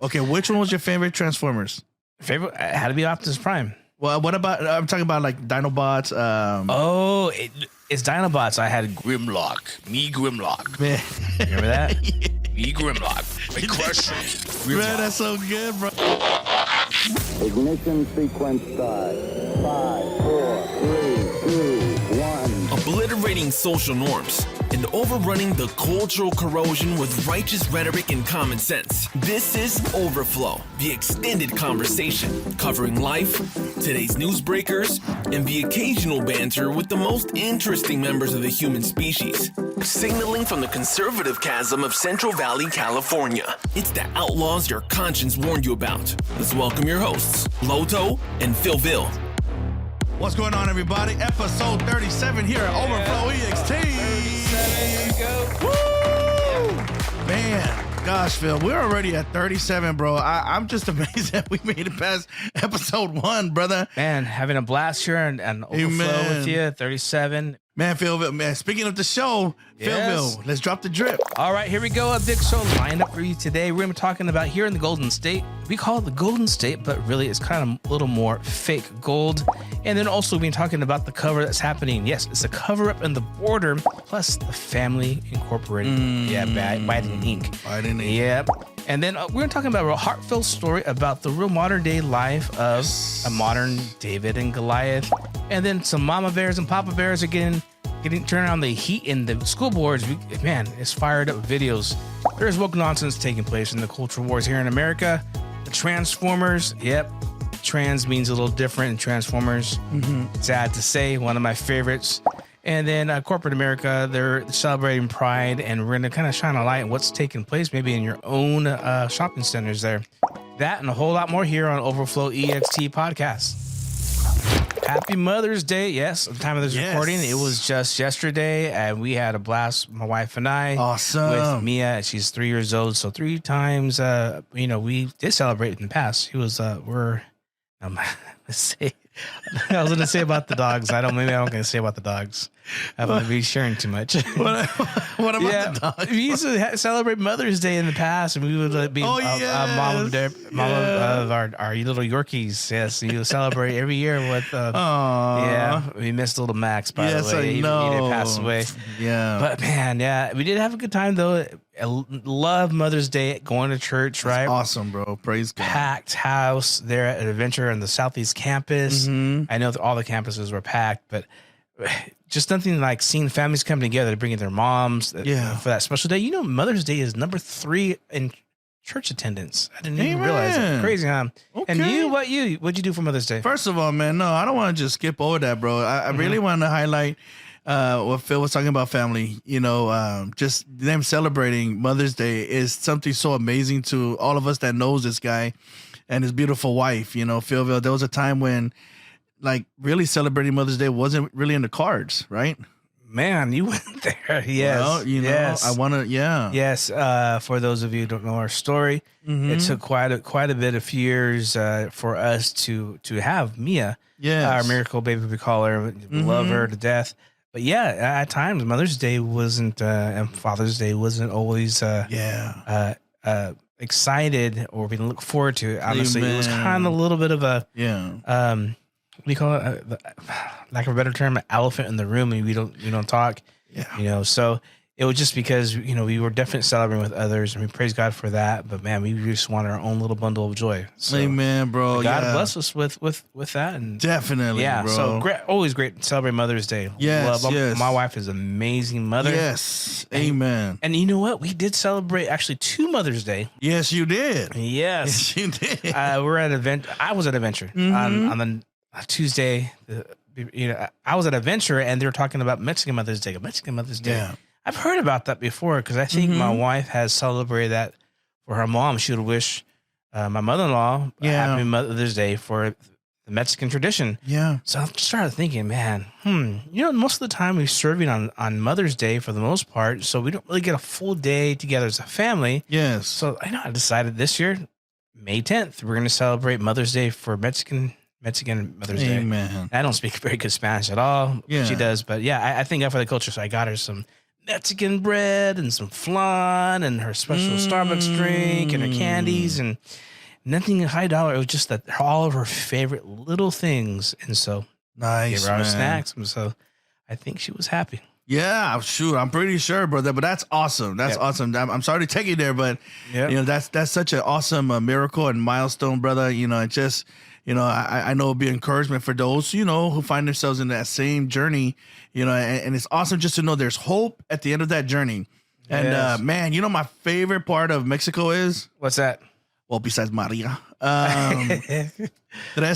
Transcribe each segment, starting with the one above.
Okay, which one was your favorite Transformers? Favorite had to be Optimus Prime. Well, what about, I'm talking about like Dinobots. It's Dinobots. I had Grimlock. Me Grimlock. Man. Remember that? Yeah. Me Grimlock. I crush you. Man, that's so good, bro. Ignition sequence start. 5, 4, 3, 2, 1. Obliterating social norms and overrunning the cultural corrosion with righteous rhetoric and common sense. This is Overflow, the extended conversation covering life, today's newsbreakers, and the occasional banter with the most interesting members of the human species. Signaling from the conservative chasm of Central Valley, California. It's the outlaws your conscience warned you about. Let's welcome your hosts, Loto and Philville. What's going on, everybody? Episode 37 here at Overflow EXT. Woo! Man, gosh, Phil, we're already at 37, bro. I'm just amazed that we made it past episode 1, brother. Man, having a blast here and Overflow with you. 37. Man, Philville, man, speaking of the show, Yes. Philville, let's drop the drip. All right, here we go. A big show lined up for you today. We're going to be talking about here in the Golden State. We call it the Golden State, but really it's kind of a little more fake gold. And then also we've been talking about the cover that's happening. Yes, it's a cover up in the border, plus the Family Incorporated. Yeah, Biden Inc. Biden Inc. Yep. And then we're going to talk about a heartfelt story about the real modern day life of a modern David and Goliath. And then some mama bears and papa bears are getting turned on the heat in the school boards. Man, it's fired up videos. There's woke nonsense taking place in the cultural wars here in America. The Transformers, yep. Trans means a little different in Transformers. Sad to say, one of my favorites. And then corporate America, they're celebrating Pride, and we're going to kind of shine a light on what's taking place maybe in your own shopping centers there. That and a whole lot more here on Overflow EXT Podcast. Happy Mother's Day. Yes, at the time of this recording, it was just yesterday, and we had a blast, my wife and I. Awesome. With Mia. She's 3 years old, so 3 times, we did celebrate in the past. She was, let's see. I was going to say about the dogs. I'm going to say about the dogs. I don't want to be sharing too much. What about the dogs? We used to celebrate Mother's Day in the past, and we would be mom of our little Yorkies. Yes, you celebrate every year with. Yeah, we missed little Max. By the way, I know. He did pass away. Yeah, but man, yeah, we did have a good time though. I love Mother's Day, going to church. Right, awesome, bro. Praise God. Packed house there at Adventure on the Southeast campus. I know that all the campuses were packed, but just something like seeing families come together to bring in their moms for that special day. You know, Mother's Day is number 3 in church attendance. I didn't even realize it. Crazy, huh? Okay. And what'd you do for Mother's Day? First of all, man, no, I don't want to just skip over that, bro. I really want to highlight what Phil was talking about family. You know, just them celebrating Mother's Day is something so amazing to all of us that knows this guy and his beautiful wife. You know, Philville, there was a time when like really celebrating Mother's Day wasn't really in the cards, right? Man, you went there. Yes. Well, you know, I want to, Yes. For those of you who don't know our story, it took quite a bit of years for us to have Mia, our miracle baby, we call her, love her to death. But yeah, at times Mother's Day wasn't, and Father's Day wasn't always, excited or we didn't look forward to it. Honestly, it was kind of a little bit of a, what do you call it? Lack of a better term, an elephant in the room, and we don't talk. Yeah. You know, so it was just because, you know, we were definitely celebrating with others, and we praise God for that. But man, we just want our own little bundle of joy. So amen, bro. God bless us with that. And definitely, bro. So great, always great to celebrate Mother's Day. Yes. My wife is an amazing mother. Yes. Amen. And you know what? We did celebrate actually 2 Mother's Day. Yes, you did. Yes. Yes, you did. We're at an event. I was at Adventure on the Tuesday. I was at Adventure, and they were talking about Mexican Mother's Day. Yeah. I've heard about that before because I think my wife has celebrated that for her mom. She would wish my mother-in-law Happy Mother's Day for the Mexican tradition. Yeah. So I started thinking, man, you know, most of the time we're serving on Mother's Day for the most part, so we don't really get a full day together as a family. Yes. So I decided this year, May 10th, we're going to celebrate Mother's Day for Mexican Mother's Day. Amen. I don't speak very good Spanish at all. Yeah. She does, but yeah, I thank God for the culture. So I got her some Mexican bread and some flan and her special Starbucks drink and her candies and nothing high dollar. It was just that all of her favorite little things. And so Nice, gave her our man. snacks. And so I think she was happy. Yeah, shoot, I'm pretty sure, brother. But that's awesome. That's awesome. I'm sorry to take you there, but you know that's such an awesome miracle and milestone, brother. You know, it just I know it'll be encouragement for those who find themselves in that same journey. You know, and it's awesome just to know there's hope at the end of that journey. And man, my favorite part of Mexico is What's that? well, besides Maria, tres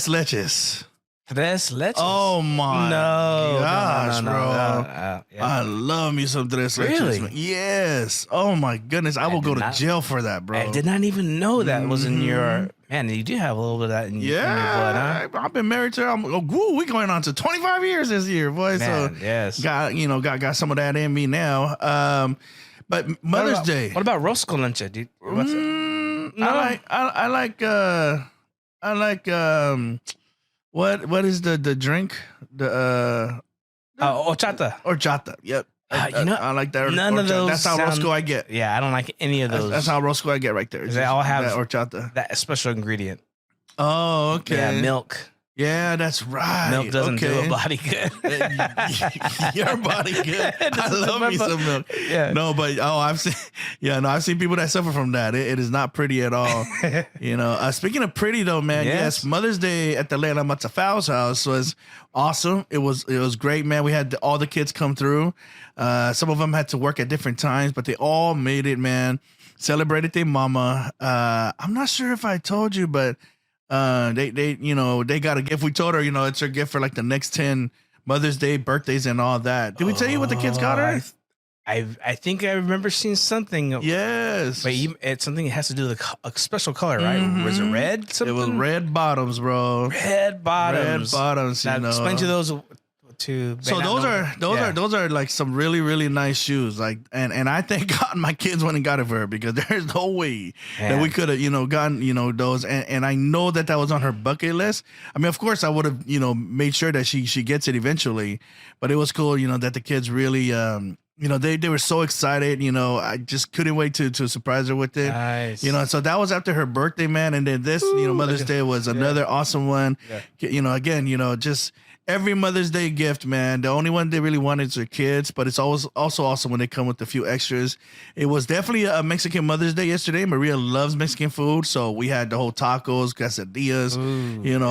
leches. Tres leches. Oh my gosh, no, bro. yeah. I love me some tres leches. Really? Man. Yes. Oh my goodness. I will go to jail for that, bro. I did not even know that was in your man. You do have a little bit of that in your blood, huh? I've been married to her. We're going on to 25 years this year, boy. Man, So yes. got some of that in me now. But Mother's Day. What about rosco lancha, dude? What's it? No. I like what is the drink? The horchata. Horchata. Yep. I like that. None of those. That's how Roscoe I get. Yeah, I don't like any of those. That's how Roscoe I get right there. They all have that horchata. that special ingredient. Oh, okay. Yeah, milk. Yeah, that's right. Milk doesn't do a body good. Your body good. I love me some milk. Yeah. No, but I've seen people that suffer from that. It is not pretty at all. Speaking of pretty though, man. Yes, Mother's Day at the Leila Matzafal's house was awesome. It was great, man. We had all the kids come through. Some of them had to work at different times, but they all made it, man. Celebrated their mama. I'm not sure if I told you, but they got a gift. We told her, it's her gift for like the next 10 Mother's Day, birthdays, and all that. Did we tell you what the kids got her? I think I remember seeing something. Yes, but it's something that has to do with a special color, right? Was it red? Something? It was red bottoms, bro. Red bottoms. Red bottoms. Now, explain to those. So those are like some really, really nice shoes. Like, and I thank God my kids went and got it for her, because there's no way that we could have, gotten, those. And I know that was on her bucket list. I mean, of course I would have, made sure that she gets it eventually, but it was cool, that the kids really, they were so excited, I just couldn't wait to surprise her with it. Nice. So that was after her birthday, man. And then this, Mother's Day was another awesome one. Yeah. Again, just every Mother's Day gift, man. The only one they really wanted is their kids, but it's always also awesome when they come with a few extras. It was definitely a Mexican Mother's Day yesterday. Maria loves Mexican food, so we had the whole tacos, quesadillas,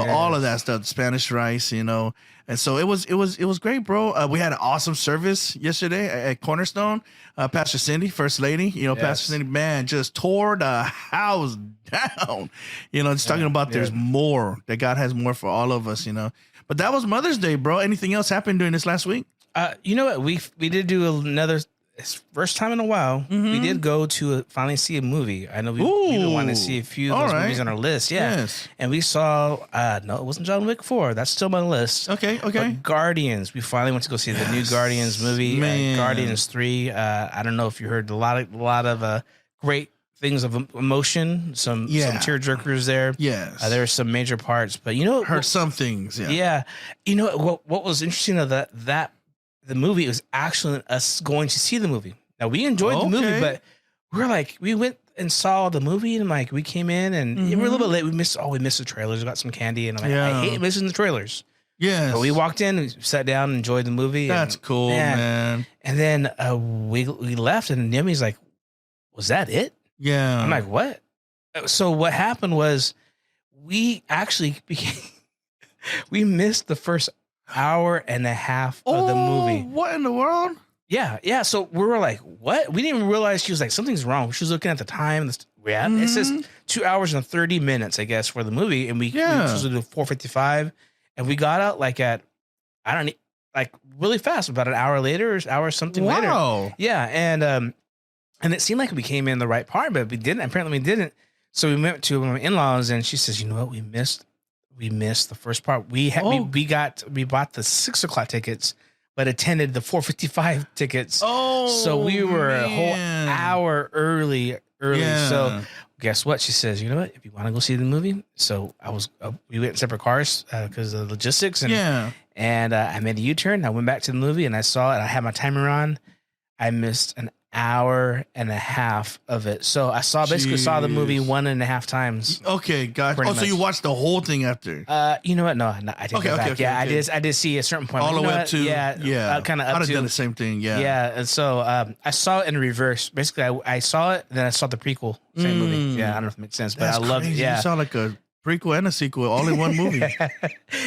all of that stuff, Spanish rice, and so it was great, bro. We had an awesome service yesterday at Cornerstone. Pastor Cindy, First Lady, Pastor Cindy, man, just tore the house down. Just talking about there's more, that God has more for all of us, But that was Mother's Day, bro. Anything else happened during this last week? You know what? We did do another, first time in a while. We did go to finally see a movie. I know we've been wanting to see a few of those movies on our list. Yeah. Yes. And we saw, no, it wasn't John Wick 4. That's still my list. Okay. But Guardians. We finally went to go see the new Guardians movie. Guardians 3. I don't know if you heard a lot of great things of emotion, some tearjerkers there. Yes. There were some major parts, but heard some things. Yeah. What was interesting of that the movie was actually us going to see the movie. Now we enjoyed the movie, but we went and saw the movie, and like we came in and we were a little bit late. We missed the trailers. We got some candy, and I'm like, I hate missing the trailers. Yes. But we walked in, we sat down, and enjoyed the movie. That's cool, man. And then we left, and Nemi's like, "Was that it?" Yeah. I'm like, "What?" So what happened was we actually we missed the first hour and a half of the movie. What in the world? Yeah. So we were like, "What?" We didn't even realize. She was like, "Something's wrong." She was looking at the time. It says 2 hours and 30 minutes, I guess, for the movie, and we were supposed to do 4:55, and we got out really fast, about an hour later, or hour something later. Yeah, and it seemed like we came in the right part, but we didn't. Apparently, we didn't. So we went to my in-laws, and she says, "You know what? We missed the first part. We bought the 6 o'clock tickets, but attended the 4:55 tickets. So we were a whole hour early. Yeah. So guess what? She says, "You know what? If you want to go see the movie," so we went in separate cars because of the logistics, and I made a U-turn. I went back to the movie, and I saw it. I had my timer on. I missed an hour and a half of it. So I basically saw the movie 1.5 times. Okay, gotcha. Pretty So you much. watched the whole thing after? You know what? No, I didn't go back. I did see a certain point. All the you know way up what? to kind of I'd up have to done the same thing. Yeah. Yeah, and so I saw it in reverse. Basically, I saw it, then I saw the prequel, same movie. Yeah, I don't know if it makes sense, but That's I loved it. crazy. Yeah, You saw like a prequel and a sequel all in one movie.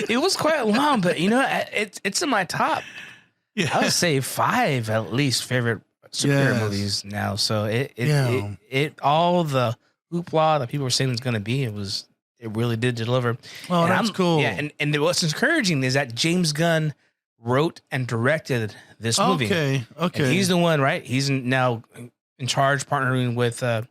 it was quite long, but you know, it's in my top. Yeah. I would say 5 at least favorite superhero Yes. movies now. So it Yeah. all the hoopla that people were saying it's going to be, it really did deliver. Oh, And that's cool. Yeah, and what's encouraging is that James Gunn wrote and directed this movie. Okay. And he's the one, right? He's now in charge, partnering with the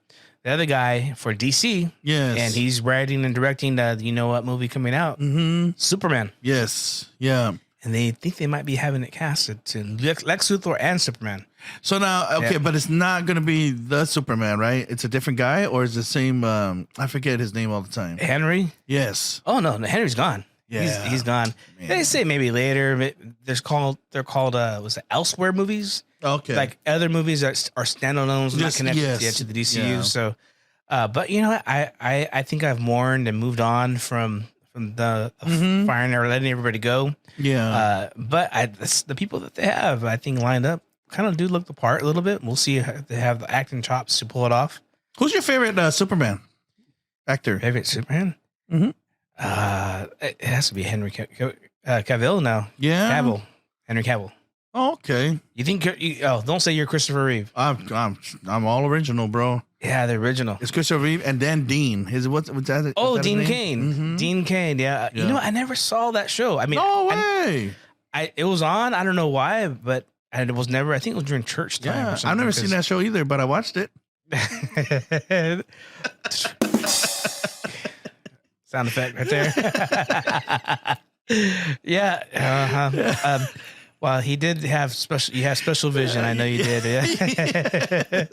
other guy for DC. Yes. And he's writing and directing the, you know what movie coming out? Mm-hmm. Superman. Yes. Yeah. And they think they might be having it casted to Lex Luthor and Superman. So now, okay, but it's not going to be the Superman, right? It's a different guy, or is the same? I forget his name all the time. Henry? Yes. Oh no, Henry's gone. Yeah. He's gone. Man. They say maybe later. They're called was it Elsewhere movies? Okay. Like other movies that are standalones, not Just- connected yes. to the DCU. Yeah. So, but you know what? I think I've mourned and moved on from the firing or letting everybody go. Yeah. But the people that they have, I think, lined up kind of do look the part a little bit. We'll see if they have the acting chops to pull it off. Who's your favorite Superman actor? Favorite Superman? Mhm. It has to be Henry Cavill now. Yeah. Cavill. Henry Cavill. Oh, okay. You think? Don't say you're Christopher Reeve. I'm all original, bro. Yeah, the original. It's Christopher Reeve and then Dean. What's that? Oh, is that his Dean name? Cain. Mhm. Dean Cain. Yeah. You Yeah. know, I never saw that show. I mean, No way. it was on. I don't know why, but it was never. I think it was during church time. Yeah, or something, I've never seen that show either, but I watched it. Sound effect right there. Yeah. Well, he did have special. You have special vision. I know you did. Yeah.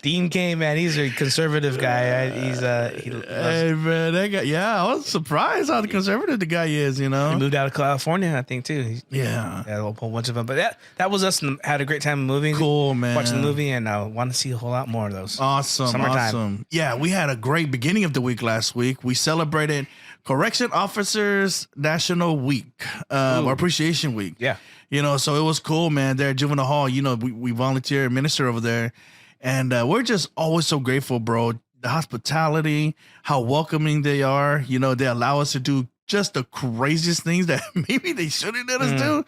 Dean Cain, man, he's a conservative guy. He Man, that guy. Yeah, I was surprised how conservative the guy is. You know. moved out of California, I think, too. Yeah. Yeah, a whole bunch of them. But that was us. And had a great time moving. Cool, man. Watching the movie, and I want to see a whole lot more of those. Awesome. Summertime. Awesome. Yeah, we had a great beginning of the week last week. We celebrated Correction Officers National Week, or Appreciation Week. Yeah. You know, so it was cool, man. There at Juvenile Hall, you know, we volunteer and minister over there. And we're just always so grateful, bro. The hospitality, how welcoming they are. You know, they allow us to do just the craziest things that maybe they shouldn't let us do.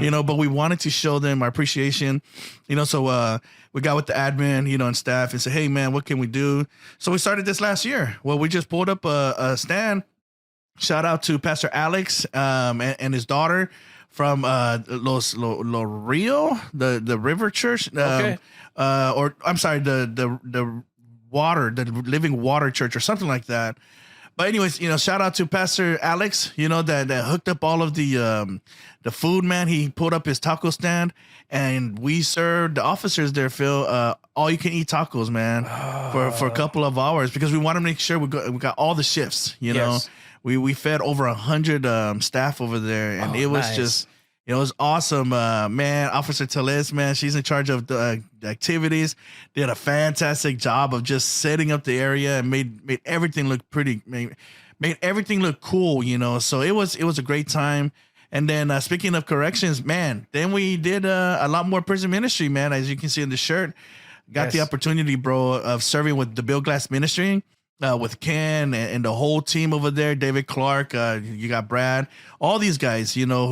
You know, but we wanted to show them our appreciation. You know, so we got with the admin, you know, and staff and said, hey, man, what can we do? So we started this last year. Well, we just pulled up a stand. Shout out to Pastor Alex and his daughter from Los Rio, the River Church, Okay. or I'm sorry, the Living Water Church or something like that. But anyways, you know, shout out to Pastor Alex, you know, that hooked up all of the food, man. He put up his taco stand, and we served the officers there, Phil, all you can eat tacos, man, for a couple of hours, because we want to make sure we got all the shifts, you know. Yes. We fed over 100 staff over there, and it was nice. just, it was awesome, man. Officer Teles, man, she's in charge of the activities. Did a fantastic job of just setting up the area and made everything look pretty, made everything look cool, you know. So it was a great time. And then speaking of corrections, man, then we did a lot more prison ministry, man. As you can see in the shirt, got the opportunity, bro, of serving with the Bill Glass Ministry. With Ken and the whole team over there, David Clark, you got Brad, all these guys, you know,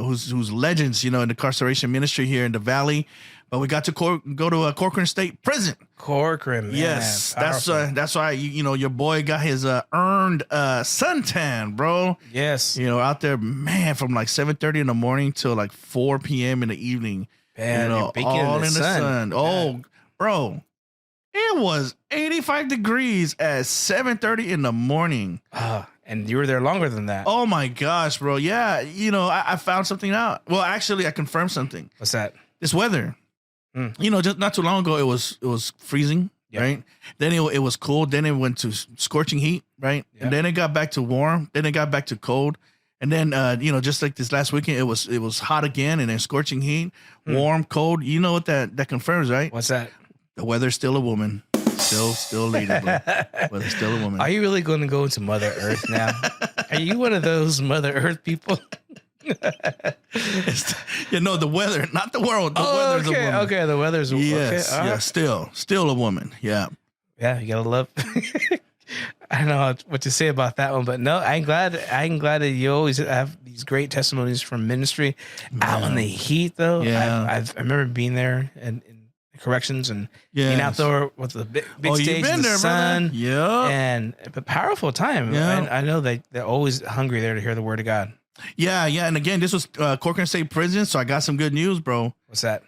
who's legends, you know, in the incarceration ministry here in the Valley. But we got to go to a Corcoran State Prison. Corcoran, man. Yes, Powerful. that's why you know your boy got his earned suntan, bro. Yes. You know, out there, man, from like 7:30 in the morning till like 4 p.m. in the evening. Man, you know, you're baking all in the sun. Oh, bro. It was 85 degrees at 7:30 in the morning. And you were there longer than that. Oh my gosh, bro. Yeah, you know, I found something out. Well, actually, I confirmed something. What's that? This weather. You know, just not too long ago, it was freezing, right? Then it was cold. Then it went to scorching heat, right? Yeah. And then it got back to warm. Then it got back to cold. And then, just like this last weekend, it was hot again and then scorching heat, warm, cold. You know what that confirms, right? What's that? The weather's still a woman. Still a lady, bro. Weather's still a woman. Are you really going to go into Mother Earth now? Are you one of those Mother Earth people? The weather, not the world. The weather's a woman. Okay, the weather's a woman. Yes, okay, yeah, still a woman. Yeah. Yeah, you gotta love. I don't know what to say about that one, but no, I'm glad that you always have these great testimonies from ministry out in the heat. Though, yeah, I remember being there and in corrections and being out there with the big stage in the sun. Yeah, and a powerful time. Yeah. I know they're always hungry there to hear the word of God. Yeah, and again, this was Corcoran State Prison, so I got some good news, bro. What's that?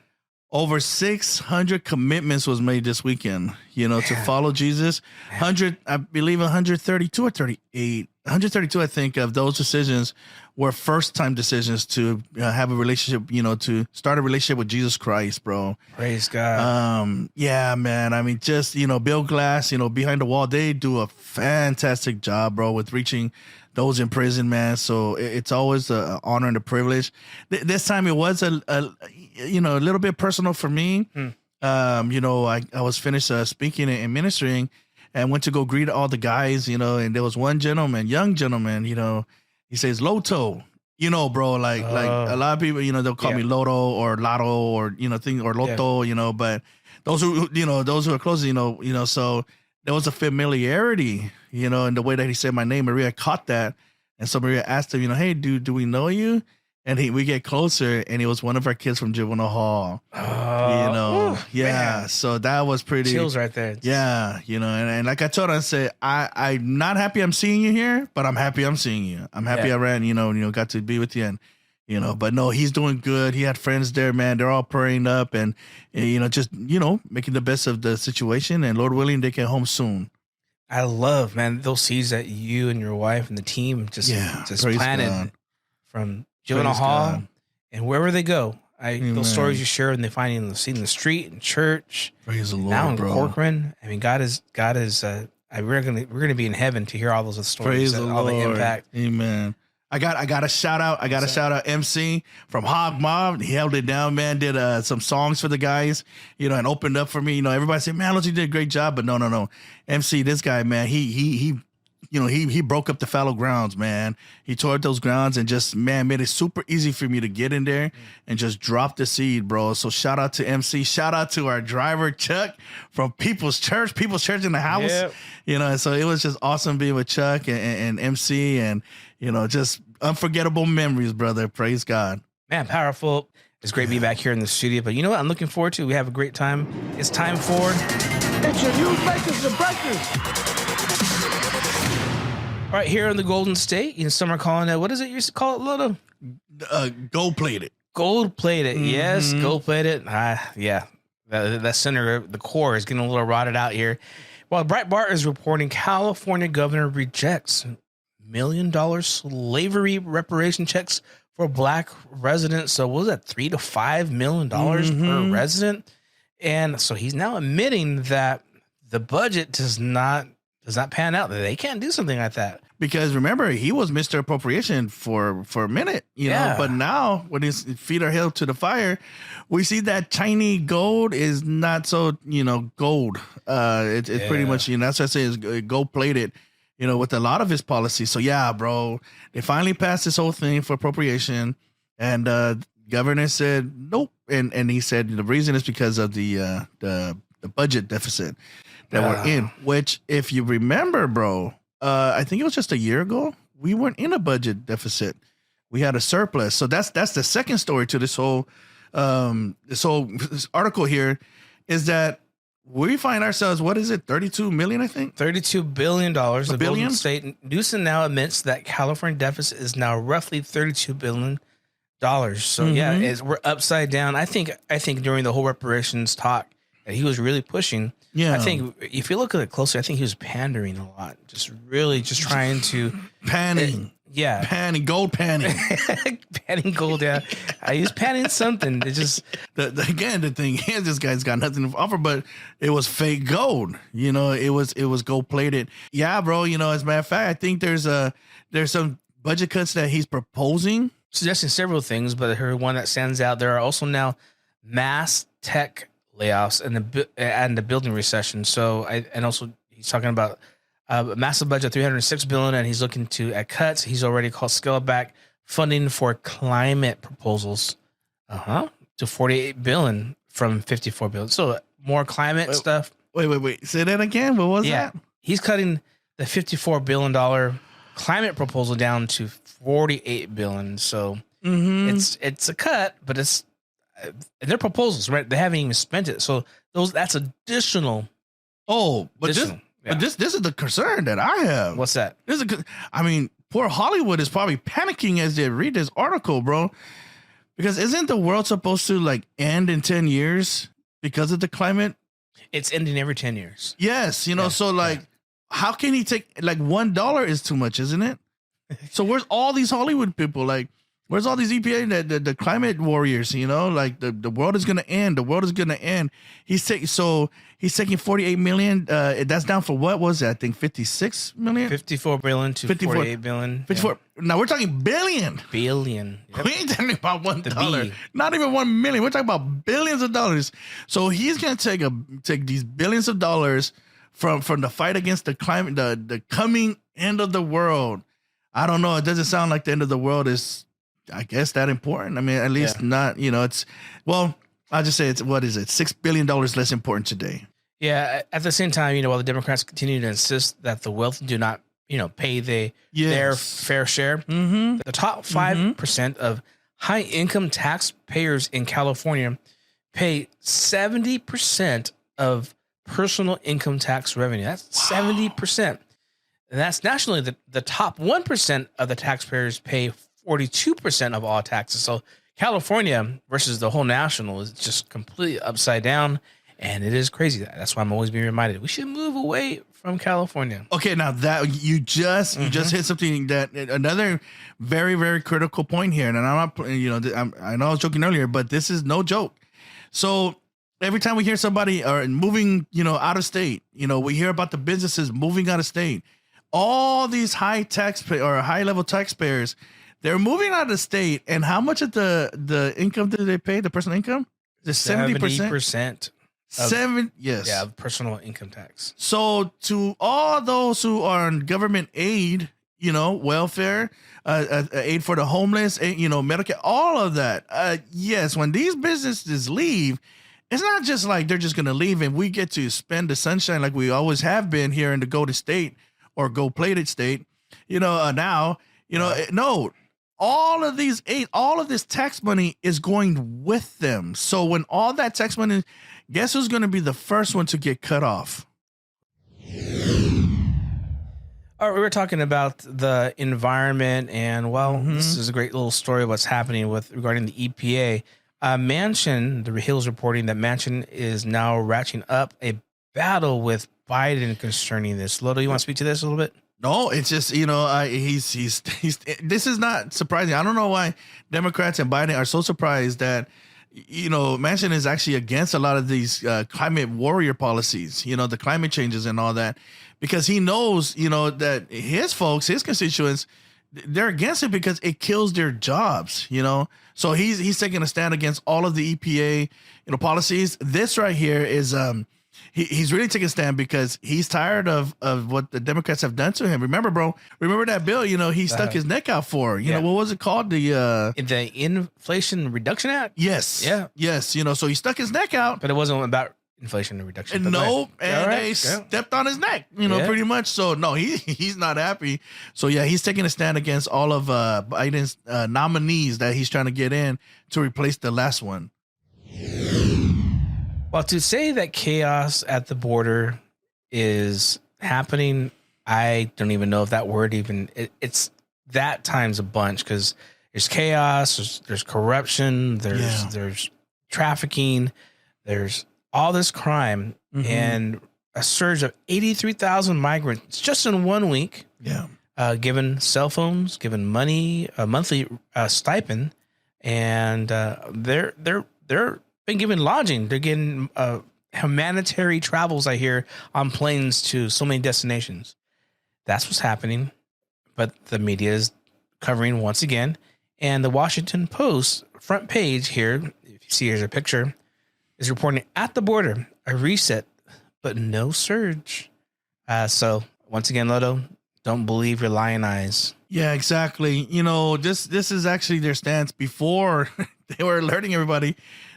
Over 600 commitments was made this weekend, to follow Jesus. 100, I believe 132 or 38, 132, I think, of those decisions were first-time decisions to have a relationship, to start a relationship with Jesus Christ, bro. Praise God. Yeah, man. I mean, just, Bill Glass, Behind the Wall, they do a fantastic job, bro, with reaching those in prison, man. So it's always an honor and a privilege. This time it was a little bit personal for me. I was finished speaking and ministering and went to go greet all the guys, and there was one young gentleman, he says Loto, bro, like a lot of people, they'll call me Loto or Lotto or, or Loto, but those who are close, so there was a familiarity, in the way that he said my name. Maria caught that. And so Maria asked him, hey, do we know you? And we get closer, and it was one of our kids from Juvenile Hall. Man. So that was pretty chills right there. Yeah, and like I told her, I said, I'm not happy I'm seeing you here, but I'm happy I'm seeing you. I'm happy I ran, got to be with you, and but no, he's doing good. He had friends there, man. They're all praying up and just making the best of the situation. And Lord willing, they get home soon. I love, man, those seeds that you and your wife and the team just planted God. From Juvenile Hall and wherever they go. Those stories you share and they find in the street and church. Praise the Lord, now in bro. Corcoran. I mean, God is. We're gonna be in heaven to hear all those stories. Praise the all Lord. The impact. Amen. I got a shout out. I got a shout out MC from Hog Mob. He held it down, man. Did some songs for the guys, and opened up for me. Everybody said, man, you did a great job. But no. MC, this guy, man, he broke up the fallow grounds, man. He tore up those grounds and just, man, made it super easy for me to get in there and just drop the seed, bro. So shout out to MC. Shout out to our driver, Chuck, from People's Church in the house. Yep. And so it was just awesome being with Chuck and MC and, just unforgettable memories, brother. Praise God. Man, powerful. It's great to be back here in the studio. But you know what I'm looking forward to? We have a great time. It's time for... It's your news makers and breakers. All right, here in the Golden State, some are calling it, what is it you used to call it, Loto? Gold-plated. Gold-plated, yes, gold-plated. Yeah, that center, the core is getting a little rotted out here. Well, Breitbart is reporting California governor rejects $1 million slavery reparation checks for black residents. So what was that, $3 to $5 million per resident? And so he's now admitting that the budget does not pan out, that they can't do something like that. Because remember, he was Mr. Appropriation for a minute, know, but now when his feet are held to the fire, we see that shiny gold is not so, gold. It's pretty much, that's what I say is gold plated, with a lot of his policies. So yeah, bro, they finally passed this whole thing for appropriation, and governor said nope, and he said the reason is because of the budget deficit that we're in, which if you remember, bro, I think it was just a year ago, we weren't in a budget deficit. We had a surplus. So that's the second story to this whole article here is that we find ourselves, what is it? 32 million, I think. $32 billion. The billion? Golden State Newsom now admits that California deficit is now roughly $32 billion. So we're upside down. I think during the whole reparations talk that he was really pushing. Yeah, I think if you look at it closely, I think he was pandering a lot, just trying to panning. Panning, gold panning. Panning gold, yeah. He's panning something. It just the thing is, this guy's got nothing to offer, but it was fake gold. It was gold plated. Yeah, bro. As a matter of fact, I think there's some budget cuts that he's proposing. Suggesting several things, but her one that stands out. There are also now mass tech layoffs and the building recession. So and also he's talking about a massive budget, $306 billion, and he's looking at cuts. He's already called scale back funding for climate proposals, to $48 billion from $54 billion. So more climate stuff. Wait. Say that again. What was that? He's cutting the $54 billion climate proposal down to $48 billion. So it's a cut, but it's their proposals, right? They haven't even spent it. So that's additional. Oh, but this is the concern that I have. What's that? Poor Hollywood is probably panicking as they read this article, bro. Because isn't the world supposed to like end in 10 years because of the climate? It's ending every 10 years. Yes, how can he take like $1 is too much, isn't it? So where's all these Hollywood people? Like, where's all these EPA, the climate warriors? Like the world is gonna end. The world is gonna end. He's taking $48 million. That's down for what was it? I think $56 million. $54 billion to $48 billion. 54. Yeah. Now we're talking billion. Billion. Yep. We ain't talking about $1. Not even 1 million. We're talking about billions of dollars. So he's gonna take these billions of dollars from the fight against the climate, the coming end of the world. I don't know. It doesn't sound like the end of the world is, I guess, that important. I mean, at least not, I'll just say what is it? $6 billion less important today. Yeah. At the same time, while the Democrats continue to insist that the wealthy do not, pay their fair share, the top 5% of high income taxpayers in California pay 70% of personal income tax revenue. That's 70%. And that's nationally. The top 1% of the taxpayers pay 42% of all taxes. So California versus the whole national is just completely upside down. And it is crazy. That's why I'm always being reminded we should move away from California. Okay, now that you just hit something that another very, very critical point here. And I'm not, I know I was joking earlier, but this is no joke. So every time we hear somebody moving, out of state, we hear about the businesses moving out of state. All these high level taxpayers, they're moving out of state. And how much of the income do they pay? The personal income? The 70%. Yes. Personal income tax. So to all those who are on government aid, welfare, aid for the homeless, Medicare, all of that. Yes, when these businesses leave, it's not just like they're just going to leave and we get to spend the sunshine like we always have been here in the Golden State or gold-plated state. No, all of these all of this tax money is going with them. So when all that tax money, guess who's going to be the first one to get cut off? All right, we were talking about the environment, and this is a great little story of what's happening regarding the EPA. Manchin, the Hill's reporting that Manchin is now ratcheting up a battle with Biden concerning this. Lodo, you want to speak to this a little bit? No, it's just, he's this is not surprising. I don't know why Democrats and Biden are so surprised that, Manchin is actually against a lot of these climate warrior policies, the climate changes and all that, because he knows, that his folks, his constituents, they're against it because it kills their jobs, So he's taking a stand against all of the EPA, policies. This right here is he's really taking a stand because he's tired of what the Democrats have done to him. Remember that bill, he stuck his neck out for. What was it called? The Inflation Reduction Act? Yes. Yeah. Yes, so he stuck his neck out. But it wasn't about inflation reduction. They stepped on his neck, pretty much. So no, he's not happy. So yeah, he's taking a stand against all of Biden's nominees that he's trying to get in to replace the last one. Well, to say that chaos at the border is happening, I don't even know if that word it's that times a bunch, because there's chaos, there's corruption, there's trafficking, there's all this crime, and a surge of 83,000 migrants just in 1 week. Yeah. Given cell phones, given money, a monthly stipend, and they're been given lodging. They're getting humanitarian travels, I hear, on planes to so many destinations. That's what's happening, but the media is covering once again. And the Washington Post front page here, if you see here's a picture, is reporting at the border a reset, but no surge. So once again, Lodo, don't believe your lying eyes. Yeah, exactly. This is actually their stance before they were alerting everybody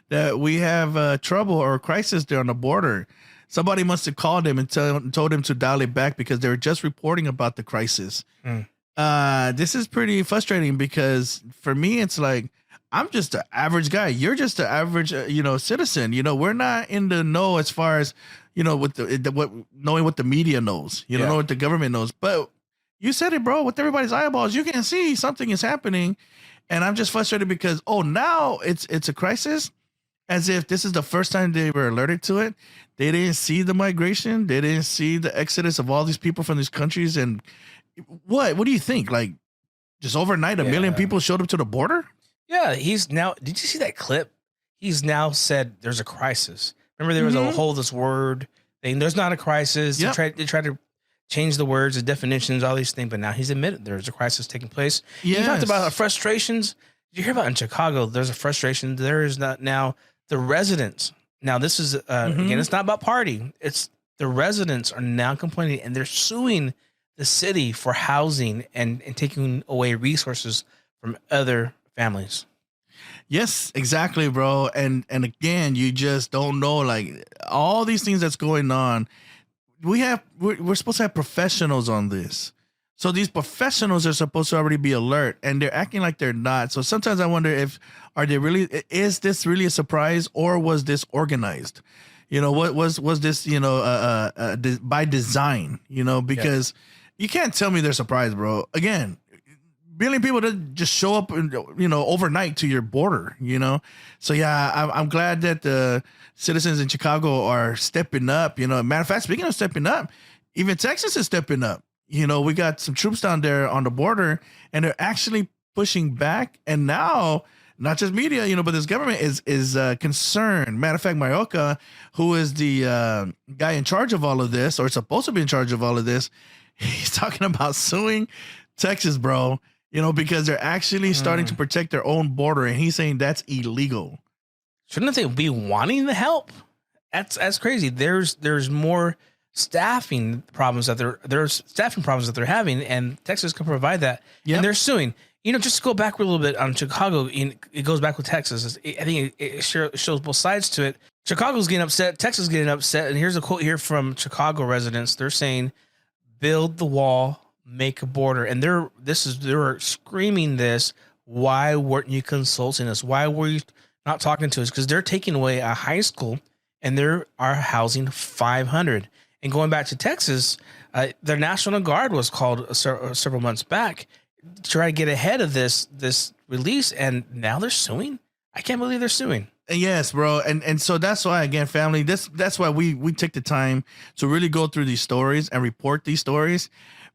that we have trouble or crisis there on the border. Somebody must have called him and told him to dial it back because they were just reporting about the crisis. This is pretty frustrating because for me, it's like, I'm just an average guy. You're just an average, citizen. We're not in the know as far as, with knowing what the media knows, know what the government knows. But you said it, bro, with everybody's eyeballs, you can see something is happening. And I'm just frustrated because, now it's a crisis. As if this is the first time they were alerted to it. They didn't see the migration. They didn't see the exodus of all these people from these countries. And what do you think? Like, just overnight, a million people showed up to the border? Yeah, he's now. Did you see that clip? He's now said there's a crisis. Remember, there was a whole this word thing. There's not a crisis. Yep. They tried to change the words, the definitions, all these things. But now he's admitted there's a crisis taking place. Yes. He talked about frustrations. Did you hear about in Chicago? There's a frustration. There is not now. The residents, now this is, again, it's not about party. It's the residents are now complaining and they're suing the city for housing and taking away resources from other families. Yes, exactly, bro. And again, you just don't know, like, all these things that's going on. We're supposed to have professionals on this. So these professionals are supposed to already be alert, and they're acting like they're not. So sometimes I wonder is this really a surprise, or was this organized? What was this, by design, because you can't tell me they're surprised, bro. Again, billion people that just show up, overnight to your border, So yeah, I'm glad that the citizens in Chicago are stepping up. Matter of fact, speaking of stepping up, even Texas is stepping up. We got some troops down there on the border, and they're actually pushing back. And now, not just media, but this government is concerned. Matter of fact, Mayorkas, who is the guy in charge of all of this, or supposed to be in charge of all of this, he's talking about suing Texas, bro. Because they're actually starting to protect their own border, and he's saying that's illegal. Shouldn't they be wanting the help? That's crazy. There's more staffing problems that they're having, and Texas can provide that. Yep. And they're suing. Just to go back a little bit on Chicago, it goes back with Texas. I think it shows both sides to it. Chicago's getting upset, Texas is getting upset, and here's a quote here from Chicago residents. They're saying, "Build the wall, make a border," and they're screaming this. Why weren't you consulting us? Why were you not talking to us? Because they're taking away a high school, and they are housing 500. And going back to Texas, their National Guard was called several months back to try to get ahead of this release, and now they're suing. I can't believe they're suing. Yes, bro, and so that's why, again, family, that's why we take the time to really go through these stories and report these stories,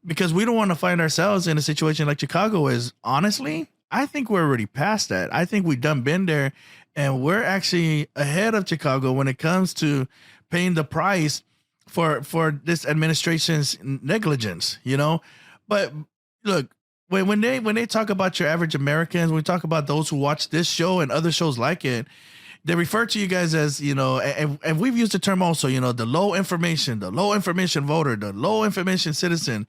because we don't want to find ourselves in a situation like Chicago is. Honestly, I think we're already past that. I think we've been there, and we're actually ahead of Chicago when it comes to paying the price for this administration's negligence, But look, when they talk about your average Americans, when we talk about those who watch this show and other shows like it, they refer to you guys as, and we've used the term also, the low information voter, the low information citizen.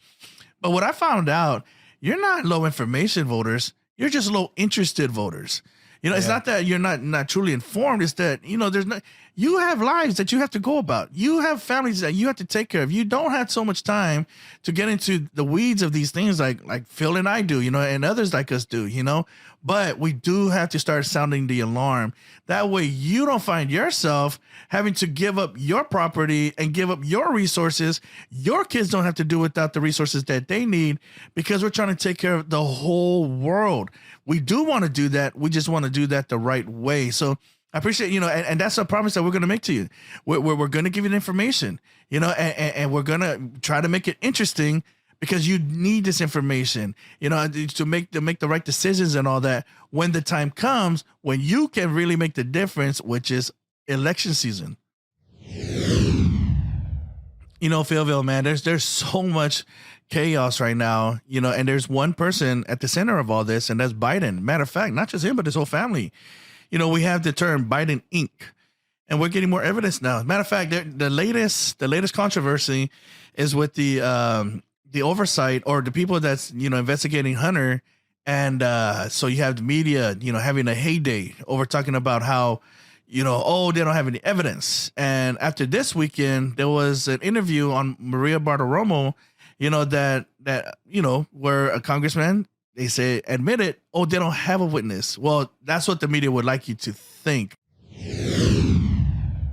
But what I found out, you're not low information voters. You're just low interested voters. It's not that you're not truly informed. It's that, you have lives that you have to go about. You have families that you have to take care of. You don't have so much time to get into the weeds of these things like Phil and I do, and others like us do, but we do have to start sounding the alarm. That way you don't find yourself having to give up your property and give up your resources. Your kids don't have to do without the resources that they need, because we're trying to take care of the whole world. We do want to do that. We just want to do that the right way. So I appreciate, and that's a promise that we're going to make to you. We're going to give you the information, and we're going to try to make it interesting, because you need this information, to make the right decisions and all that when the time comes, when you can really make the difference, which is election season. Philville, man, there's so much chaos right now, and there's one person at the center of all this, and that's Biden. Matter of fact, not just him, but his whole family. We have the term Biden Inc., and we're getting more evidence now. Matter of fact, the latest controversy is with the oversight or the people that's investigating Hunter, and so you have the media having a heyday over talking about how they don't have any evidence. And after this weekend, there was an interview on Maria Bartiromo, where a congressman, they say, admitted, they don't have a witness. Well, that's what the media would like you to think.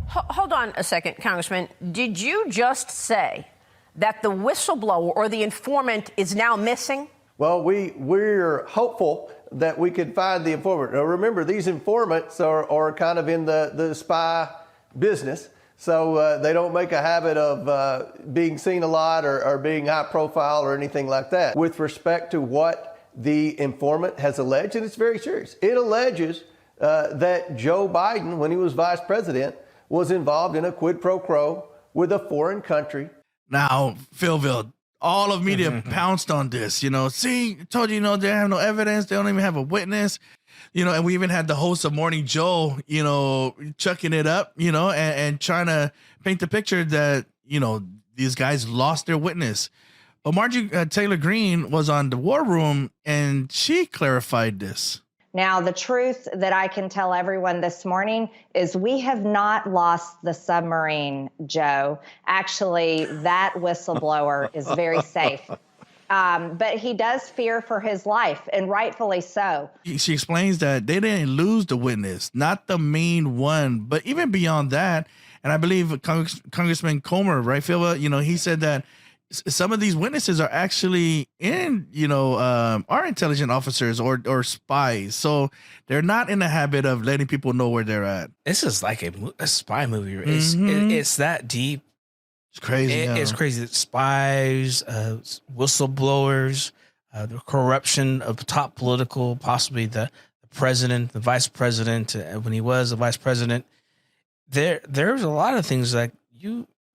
Hold on a second, Congressman. Did you just say that the whistleblower or the informant is now missing? Well, we're hopeful that we could find the informant. Now, remember, these informants are kind of in the spy business, so they don't make a habit of being seen a lot or being high profile or anything like that. With respect to what the informant has alleged, and it's very serious. It alleges that Joe Biden, when he was vice president, was involved in a quid pro quo with a foreign country. Now, Philville, all of media pounced on this, see, told you, they have no evidence. They don't even have a witness, and we even had the host of Morning Joe, chucking it up, and trying to paint the picture that, these guys lost their witness. But Margie Taylor Greene was on the War Room, and she clarified this. Now, the truth that I can tell everyone this morning is we have not lost the submarine, Joe. Actually, that whistleblower is very safe. But he does fear for his life, and rightfully so. She explains that they didn't lose the witness, not the main one, but even beyond that. And I believe Congressman Comer, right, Phil? He said that some of these witnesses are actually in, our intelligence officers or spies. So they're not in the habit of letting people know where they're at. This is like a spy movie. It's that deep. It's crazy. It's crazy that spies, whistleblowers, the corruption of top political, possibly the president, the vice president, when he was the vice president. There's a lot of things like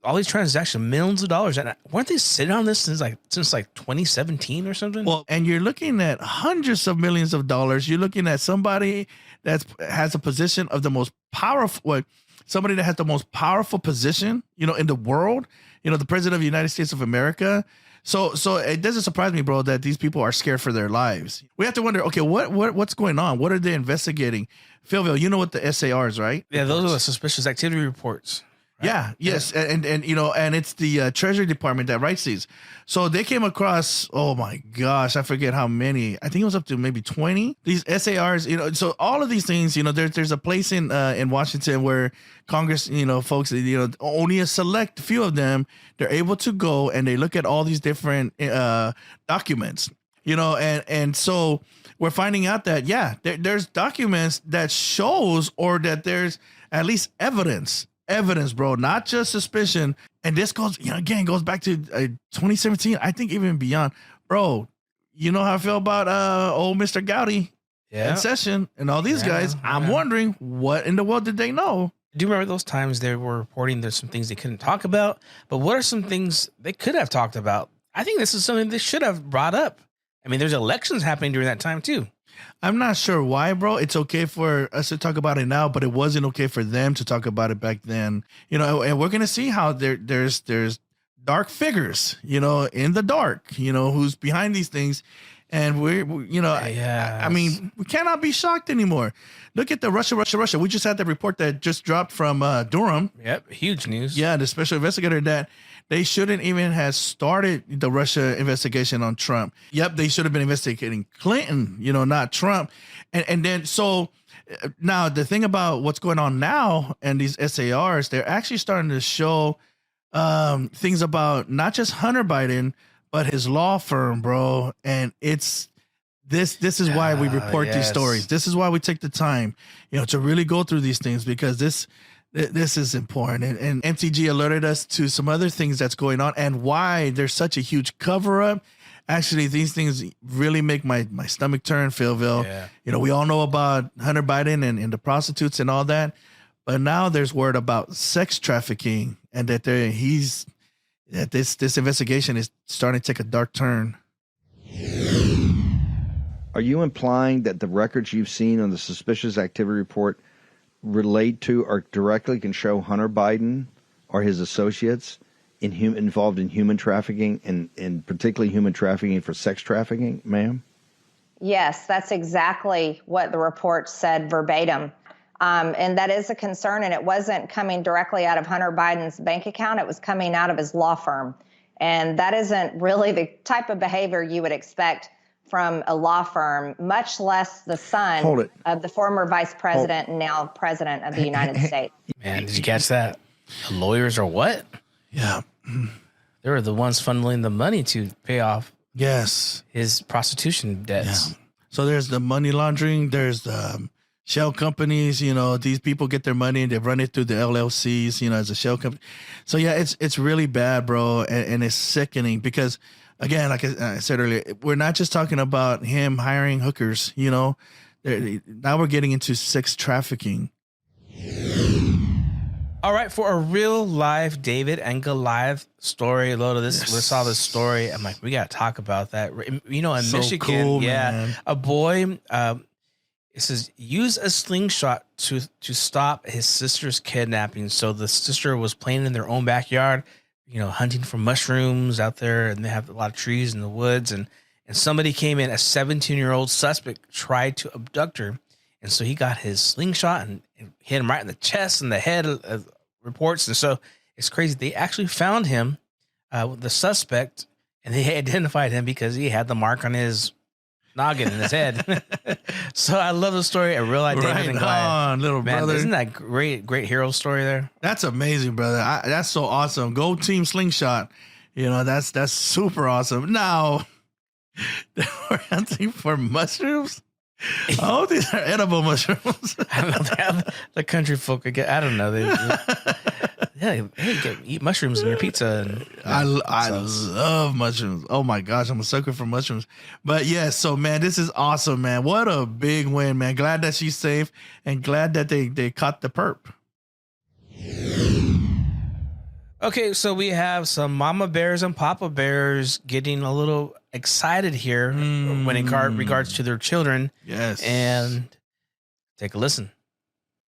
all these transactions, millions of dollars, and weren't they sitting on this since 2017 or something? Well, and you're looking at hundreds of millions of dollars. You're looking at somebody that has a position of the most powerful, somebody that has the most powerful position, in the world. The president of the United States of America. So it doesn't surprise me, bro, that these people are scared for their lives. We have to wonder, okay, what's going on? What are they investigating? Philville, you know what the S.A.R.s, right? Yeah, those are the suspicious activity reports. Yeah. Yes. And it's the Treasury Department that writes these. So they came across, oh my gosh, I forget how many. I think it was up to maybe 20. These S.A.R.s, so all of these things, there's a place in Washington where Congress, folks, only a select few of them, they're able to go and they look at all these different documents, and so we're finding out that, there's documents that shows or that there's at least evidence, bro, not just suspicion. And this goes, goes back to 2017. I think even beyond, bro. You know how I feel about old Mr. Gowdy and Session and all these guys. I'm wondering what in the world did they know? Do you remember those times they were reporting there's some things they couldn't talk about? But what are some things they could have talked about? I think this is something they should have brought up. I mean, there's elections happening during that time too. I'm not sure why, bro. It's okay for us to talk about it now, but it wasn't okay for them to talk about it back then. And we're gonna see how there's dark figures, in the dark, who's behind these things. And I mean, we cannot be shocked anymore. Look at the Russia. We just had the report that just dropped from Durham. Yep, huge news. Yeah, the special investigator that they shouldn't even have started the Russia investigation on Trump. Yep, they should have been investigating Clinton, not Trump. And then so now the thing about what's going on now and these S.A.R.s, they're actually starting to show things about not just Hunter Biden, but his law firm, bro. And it's this is why we report these stories. This is why we take the time, to really go through these things, because this is important. And MTG alerted us to some other things that's going on and why there's such a huge cover up. Actually, these things really make my stomach turn, Philville. Yeah. We all know about Hunter Biden and the prostitutes and all that, but now there's word about sex trafficking and that he's Yeah, this investigation is starting to take a dark turn. Are you implying that the records you've seen on the suspicious activity report relate to or directly can show Hunter Biden or his associates involved in human trafficking and particularly human trafficking for sex trafficking, ma'am? Yes, that's exactly what the report said verbatim. And that is a concern, and it wasn't coming directly out of Hunter Biden's bank account. It was coming out of his law firm. And that isn't really the type of behavior you would expect from a law firm, much less the son of the former vice president and now president of the United States. Man, did you catch that? The lawyers are what? Yeah. They were the ones funneling the money to pay off his prostitution debts. Yeah. So there's the money laundering. There's the shell companies. You know, these people get their money and they run it through the LLCs, you know, as a shell company. So, yeah, it's really bad, bro. And it's sickening because, again, like I said earlier, we're not just talking about him hiring hookers, you know. Now we're getting into sex trafficking. All right, for a real life David and Goliath story, load of this, we saw this story. I'm like, we got to talk about that. You know, in So Michigan, cool, man. a boy, it says, use a slingshot to stop his sister's kidnapping. So the sister was playing in their own backyard, you know, hunting for mushrooms out there, and they have a lot of trees in the woods. And somebody came in, a 17-year-old suspect tried to abduct her. And so he got his slingshot and hit him right in the chest and the head, reports. And so it's crazy. They actually found him, the suspect, and they identified him because he had the mark on his noggin in his head. So I love the story. A real life David and Goliath. Little Man, brother. isn't that great hero story there? That's amazing, brother. That's so awesome. Go team slingshot. You know, that's super awesome. Now, they were hunting for mushrooms. Oh, these are edible mushrooms. I don't know. The country folk, I don't know. Eat mushrooms in your pizza. And, I love mushrooms. Oh my gosh, I'm a sucker for mushrooms. But yeah, so man, this is awesome, man. What a big win, man. Glad that she's safe and glad that they caught the perp. Okay, so we have some mama bears and papa bears getting a little excited here when in regards to their children. Yes. And take a listen.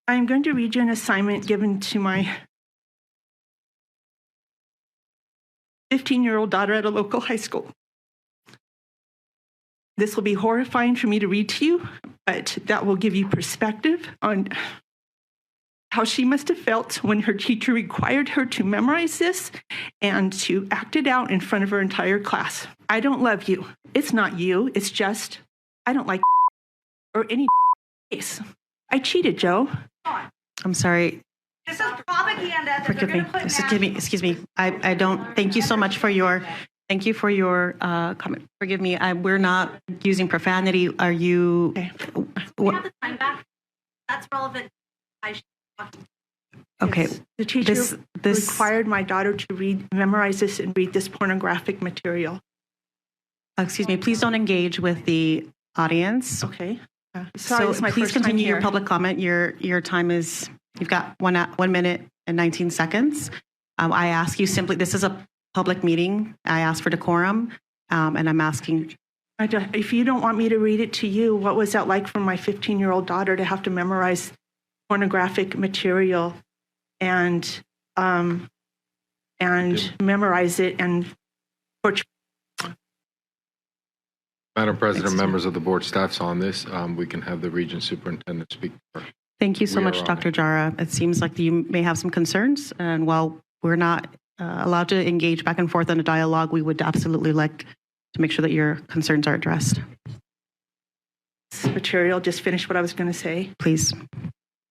I'm going to read you an assignment given to my 15-year-old daughter at a local high school. This will be horrifying for me to read to you, but that will give you perspective on how she must have felt when her teacher required her to memorize this and to act it out in front of her entire class. I don't love you. It's not you. It's just, I don't like or any face. I cheated, Joe. I'm sorry. This is propaganda that Forgive they're me. going to put Excuse me. I don't. Thank you so much for your. Thank you for your comment. Forgive me. We're not using profanity. Are you? Okay. We have the time back. That's relevant. Okay. Yes. The teacher required my daughter to memorize this and read this pornographic material. Excuse me. Please don't engage with the audience. Okay. Sorry, it's my please first time continue here. your public comment. Your time is. You've got 1 minute and 19 seconds. I ask you simply. This is a public meeting. I ask for decorum, and I'm asking. If you don't want me to read it to you, what was that like for my 15-year-old daughter to have to memorize pornographic material and memorize it and portray? Madam President, members of the board, staff's on this. We can have the region superintendent speak. Thank you so We much, are on Dr. it. Jara. It seems like you may have some concerns, and while we're not allowed to engage back and forth in a dialogue, we would absolutely like to make sure that your concerns are addressed. Material, just finish what I was going to say. Please.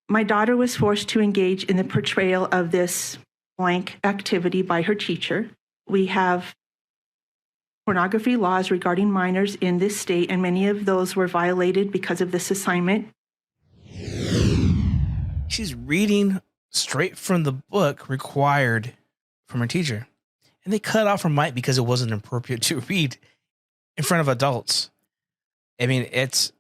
My daughter was forced to engage in the portrayal of this blank activity by her teacher. We have pornography laws regarding minors in this state, and many of those were violated because of this assignment. She's reading straight from the book required from her teacher. And they cut off her mic because it wasn't appropriate to read in front of adults. I mean, it's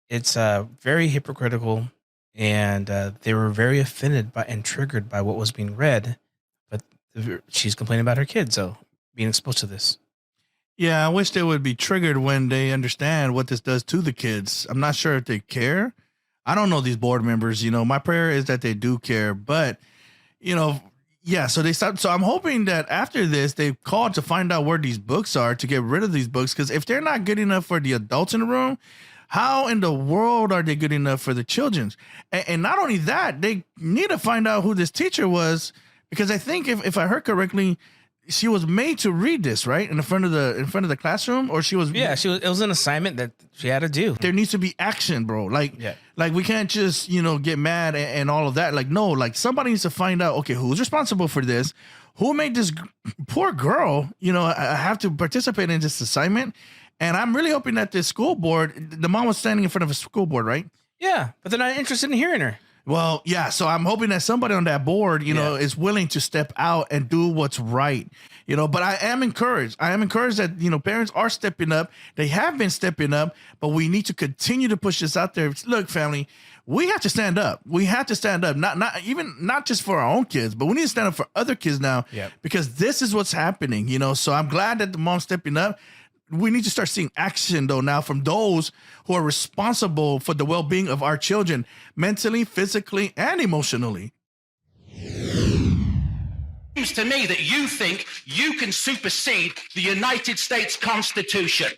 very hypocritical, and they were very offended by and triggered by what was being read. But she's complaining about her kids, so being exposed to this. Yeah, I wish they would be triggered when they understand what this does to the kids. I'm not sure if they care. I don't know these board members. My prayer is that they do care, but yeah. So they stopped. So I'm hoping that after this, they called to find out where these books are to get rid of these books. Because if they're not good enough for the adults in the room, how in the world are they good enough for the children? And not only that, they need to find out who this teacher was, because I think if I heard correctly, she was made to read this, right, in front of the classroom, or she was. Yeah, it was an assignment that she had to do. There needs to be action, bro. Like we can't just get mad and all of that. Like, no, like somebody needs to find out. Okay, who's responsible for this? Who made this poor girl? I have to participate in this assignment, and I'm really hoping that this school board. The mom was standing in front of a school board, right? Yeah, but they're not interested in hearing her. Well, yeah. So I'm hoping that somebody on that board, is willing to step out and do what's right. But I am encouraged. That, parents are stepping up. They have been stepping up, but we need to continue to push this out there. Look, family, we have to stand up. We have to stand up. Not just for our own kids, but we need to stand up for other kids now. Yep. Because this is what's happening. So I'm glad that the mom's stepping up. We need to start seeing action, though, now from those who are responsible for the well-being of our children, mentally, physically, and emotionally. Seems to me that you think you can supersede the United States Constitution.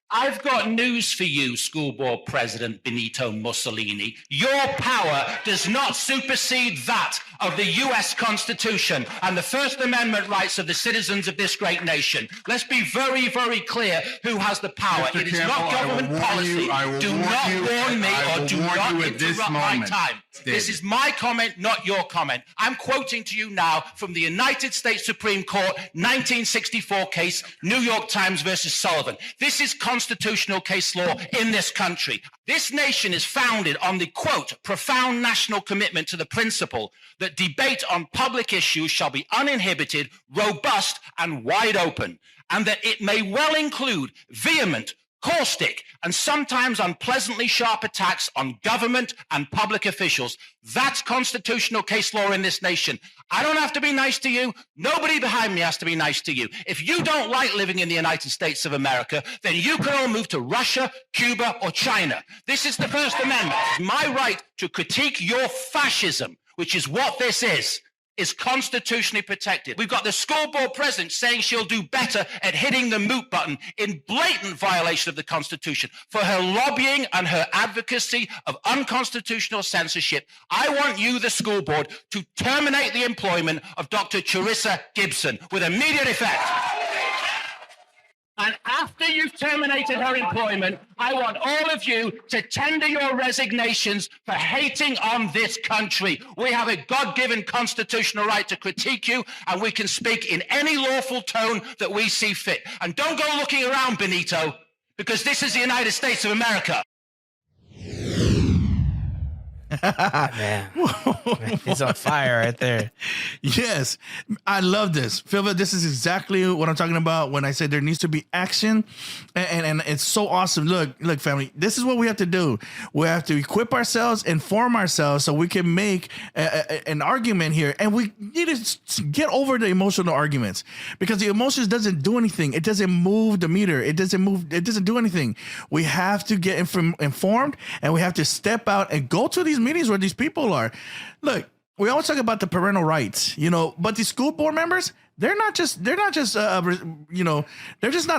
I've got news for you, School Board President Benito Mussolini. Your power does not supersede that of the U.S. Constitution and the First Amendment rights of the citizens of this great nation. Let's be very, very clear who has the power. Mr. It is Campbell, not government policy. Do not warn me or do not interrupt my time. This is my comment, not your comment. I'm quoting to you now from the United States Supreme Court 1964 case, New York Times versus Sullivan. This is constitutional case law in this country. This nation is founded on the, quote, profound national commitment to the principle that debate on public issues shall be uninhibited, robust, and wide open, and that it may well include vehement, caustic, and sometimes unpleasantly sharp attacks on government and public officials. That's constitutional case law in this nation. I don't have to be nice to you. Nobody behind me has to be nice to you. If you don't like living in the United States of America, then you can all move to Russia, Cuba, or China. This is the First Amendment. My right to critique your fascism, which is what this is constitutionally protected. We've got the school board president saying she'll do better at hitting the mute button in blatant violation of the Constitution for her lobbying and her advocacy of unconstitutional censorship. I want you, the school board, to terminate the employment of Dr. Charissa Gibson with immediate effect. And after you've terminated her employment, I want all of you to tender your resignations for hating on this country. We have a God-given constitutional right to critique you, and we can speak in any lawful tone that we see fit. And don't go looking around, Benito, because this is the United States of America. Man, he's on fire right there. Yes, I love this. Philva, this is exactly what I'm talking about when I say there needs to be action, and it's so awesome. Look, family, this is what we have to do. We have to equip ourselves, inform ourselves, so we can make an argument here, and we need to get over the emotional arguments, because the emotions doesn't do anything. It doesn't move the meter. It doesn't do anything. We have to get informed, and we have to step out and go to these meetings where these people are. Look, we always talk about the parental rights, but these school board members, they're just not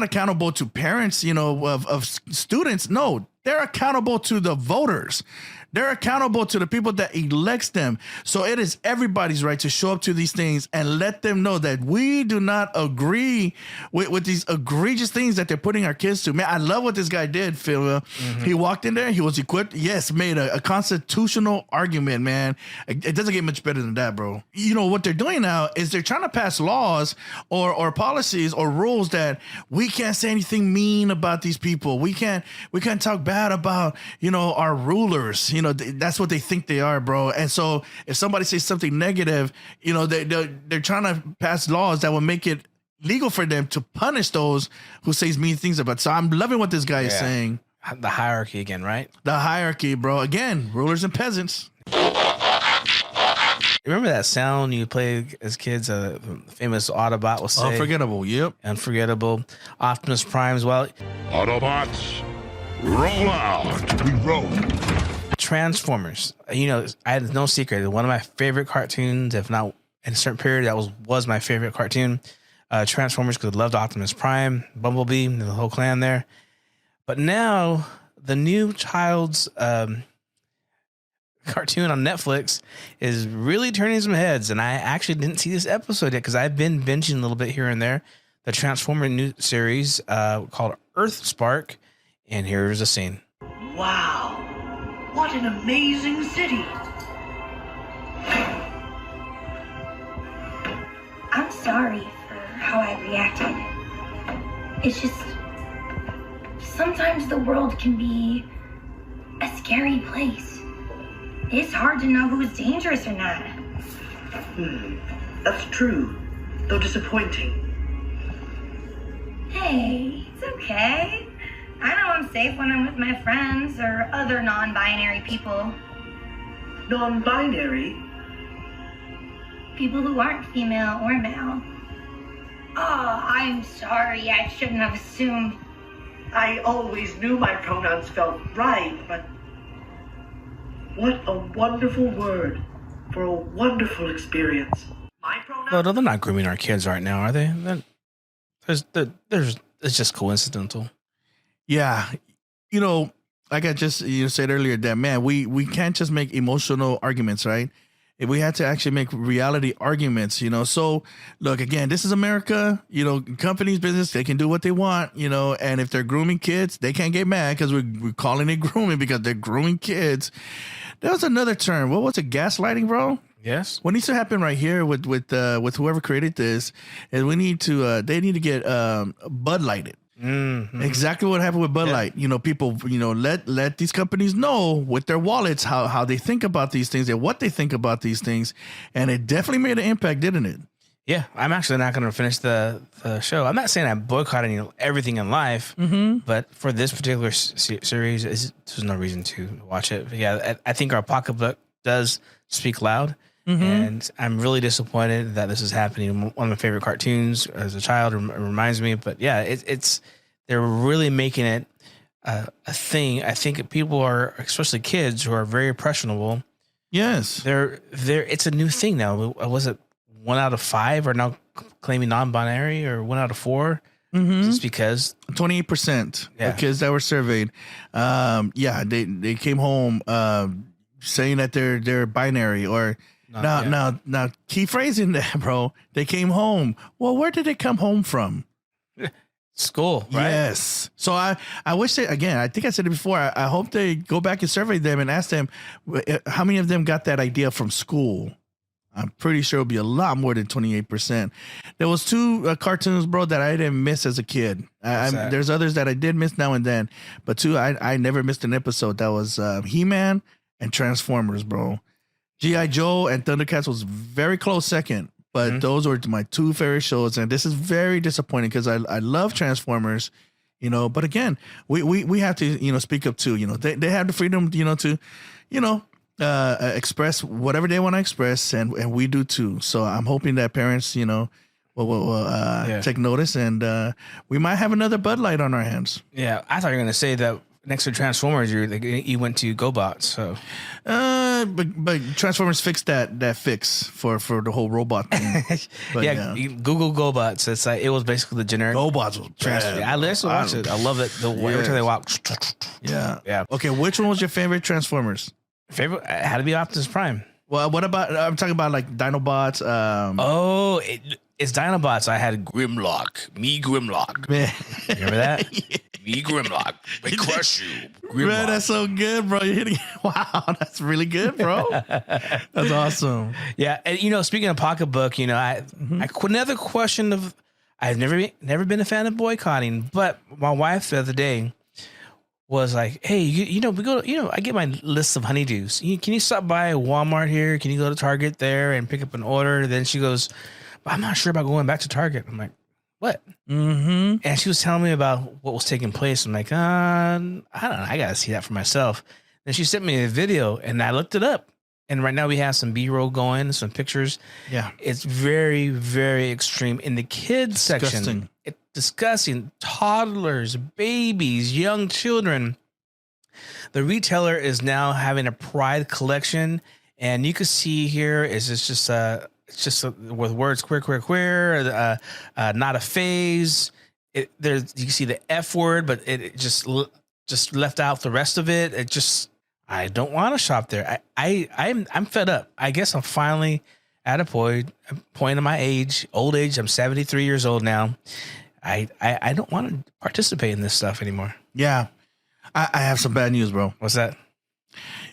accountable to parents, of students. No, they're accountable to the voters. They're accountable to the people that elects them. So it is everybody's right to show up to these things and let them know that we do not agree with these egregious things that they're putting our kids to. Man, I love what this guy did, Phil. Mm-hmm. He walked in there. He was equipped. Yes, made a constitutional argument, man. It doesn't get much better than that, bro. What they're doing now is they're trying to pass laws or policies or rules that we can't say anything mean about these people. We can't talk bad about, our rulers. That's what they think they are, bro. And so if somebody says something negative, they're trying to pass laws that will make it legal for them to punish those who say mean things about. So I'm loving what this guy is saying. The hierarchy again, right? The hierarchy, bro. Again, rulers and peasants. remember that sound you played as kids? The famous Autobot will say. Unforgettable. Yep. Unforgettable. Optimus Prime as well. Autobots, roll out. We roll. Transformers. You know, I had no secret. One of my favorite cartoons, if not in a certain period, that was my favorite cartoon. Transformers, because I loved Optimus Prime, Bumblebee, and the whole clan there. But now the new Child's cartoon on Netflix is really turning some heads, and I actually didn't see this episode yet because I've been binging a little bit here and there. The Transformer new series called Earth Spark, and here's a scene. Wow, what an amazing city! I'm sorry for how I reacted. It's just sometimes the world can be a scary place. It's hard to know who's dangerous or not. That's true, though disappointing. Hey, it's okay. I know I'm safe when I'm with my friends or other non-binary people. Non-binary? People who aren't female or male. Oh, I'm sorry. I shouldn't have assumed. I always knew my pronouns felt right, but what a wonderful word for a wonderful experience. My pronouns. No, they're not grooming our kids right now, are they? It's just coincidental. Yeah. You know, like I just said earlier, that man, we can't just make emotional arguments, right? We had to actually make reality arguments, So look, again, this is America, companies, business, they can do what they want, and if they're grooming kids, they can't get mad because we're calling it grooming because they're grooming kids. There was another term. What was it? Gaslighting, bro? Yes. What needs to happen right here with whoever created this is they need to get Bud Lighted. Mm-hmm. Exactly what happened with Bud Light. People, let these companies know with their wallets how they think about these things and what they think about these things. And it definitely made an impact, didn't it? Yeah, I'm actually not going to finish the show. I'm not saying I'm boycotting everything in life, but for this particular series, there's no reason to watch it. But yeah, I think our pocketbook does speak loud. And I'm really disappointed that this is happening. One of my favorite cartoons as a child reminds me, but yeah, they're really making it a thing. I think people are, especially kids who are very impressionable. Yes, it's a new thing now. Was it 1 out of 5 are now claiming non-binary, or 1 out of 4? Just because 28% of kids that were surveyed, they came home saying that they're binary or. Now, key phrasing that, bro. They came home. Well, where did they come home from? School, right? Yes. So I wish they, again, I think I said it before. I hope they go back and survey them and ask them how many of them got that idea from school. I'm pretty sure it'll be a lot more than 28%. There was 2 cartoons, bro, that I didn't miss as a kid. There's others that I did miss now and then, but 2 I never missed an episode. That was He-Man and Transformers, bro. G.I. Joe and Thundercats was very close second, but those were my 2 favorite shows, and this is very disappointing because I love Transformers, but again, we have to, speak up too, they have the freedom, to, express whatever they want to express, and we do too. So I'm hoping that parents, will take notice, and we might have another Bud Light on our hands. Yeah, I thought you were going to say that next to Transformers, you went to GoBots. So, but Transformers fixed that fix for the whole robot thing. But, Google GoBots. It's like it was basically the generic GoBots was bad. I listen, watch it. I love it. Every time they walk. Yeah. Okay, which one was your favorite Transformers? Favorite had to be Optimus Prime. Well, what about? I'm talking about like Dinobots. It's Dinobots. I had Grimlock. Me Grimlock. Man. Remember that? Me Grimlock. They crush you. Grimlock. Man, that's so good, bro. You're hitting. Wow, that's really good, bro. That's awesome. Yeah, and speaking of pocketbook, I another question of I've never been a fan of boycotting, but my wife the other day was like, hey, we go, I get my list of honeydews. Can you stop by Walmart here? Can you go to Target there and pick up an order? Then she goes, I'm not sure about going back to Target. I'm like, what? And she was telling me about what was taking place. I'm like, I don't know. I got to see that for myself. Then she sent me a video and I looked it up. And right now we have some B-roll going, some pictures. Yeah. It's very, very extreme. In the kids section, it's disgusting. Toddlers, babies, young children. The retailer is now having a pride collection, and you can see here is it's just with words queer, not a phase. There's you can see the F word, but it just left out the rest of it. It just I don't want to shop there. I'm fed up. I guess I'm finally at a point of my old age. I'm 73 years old now. I don't want to participate in this stuff anymore. Yeah. I have some bad news, bro. What's that?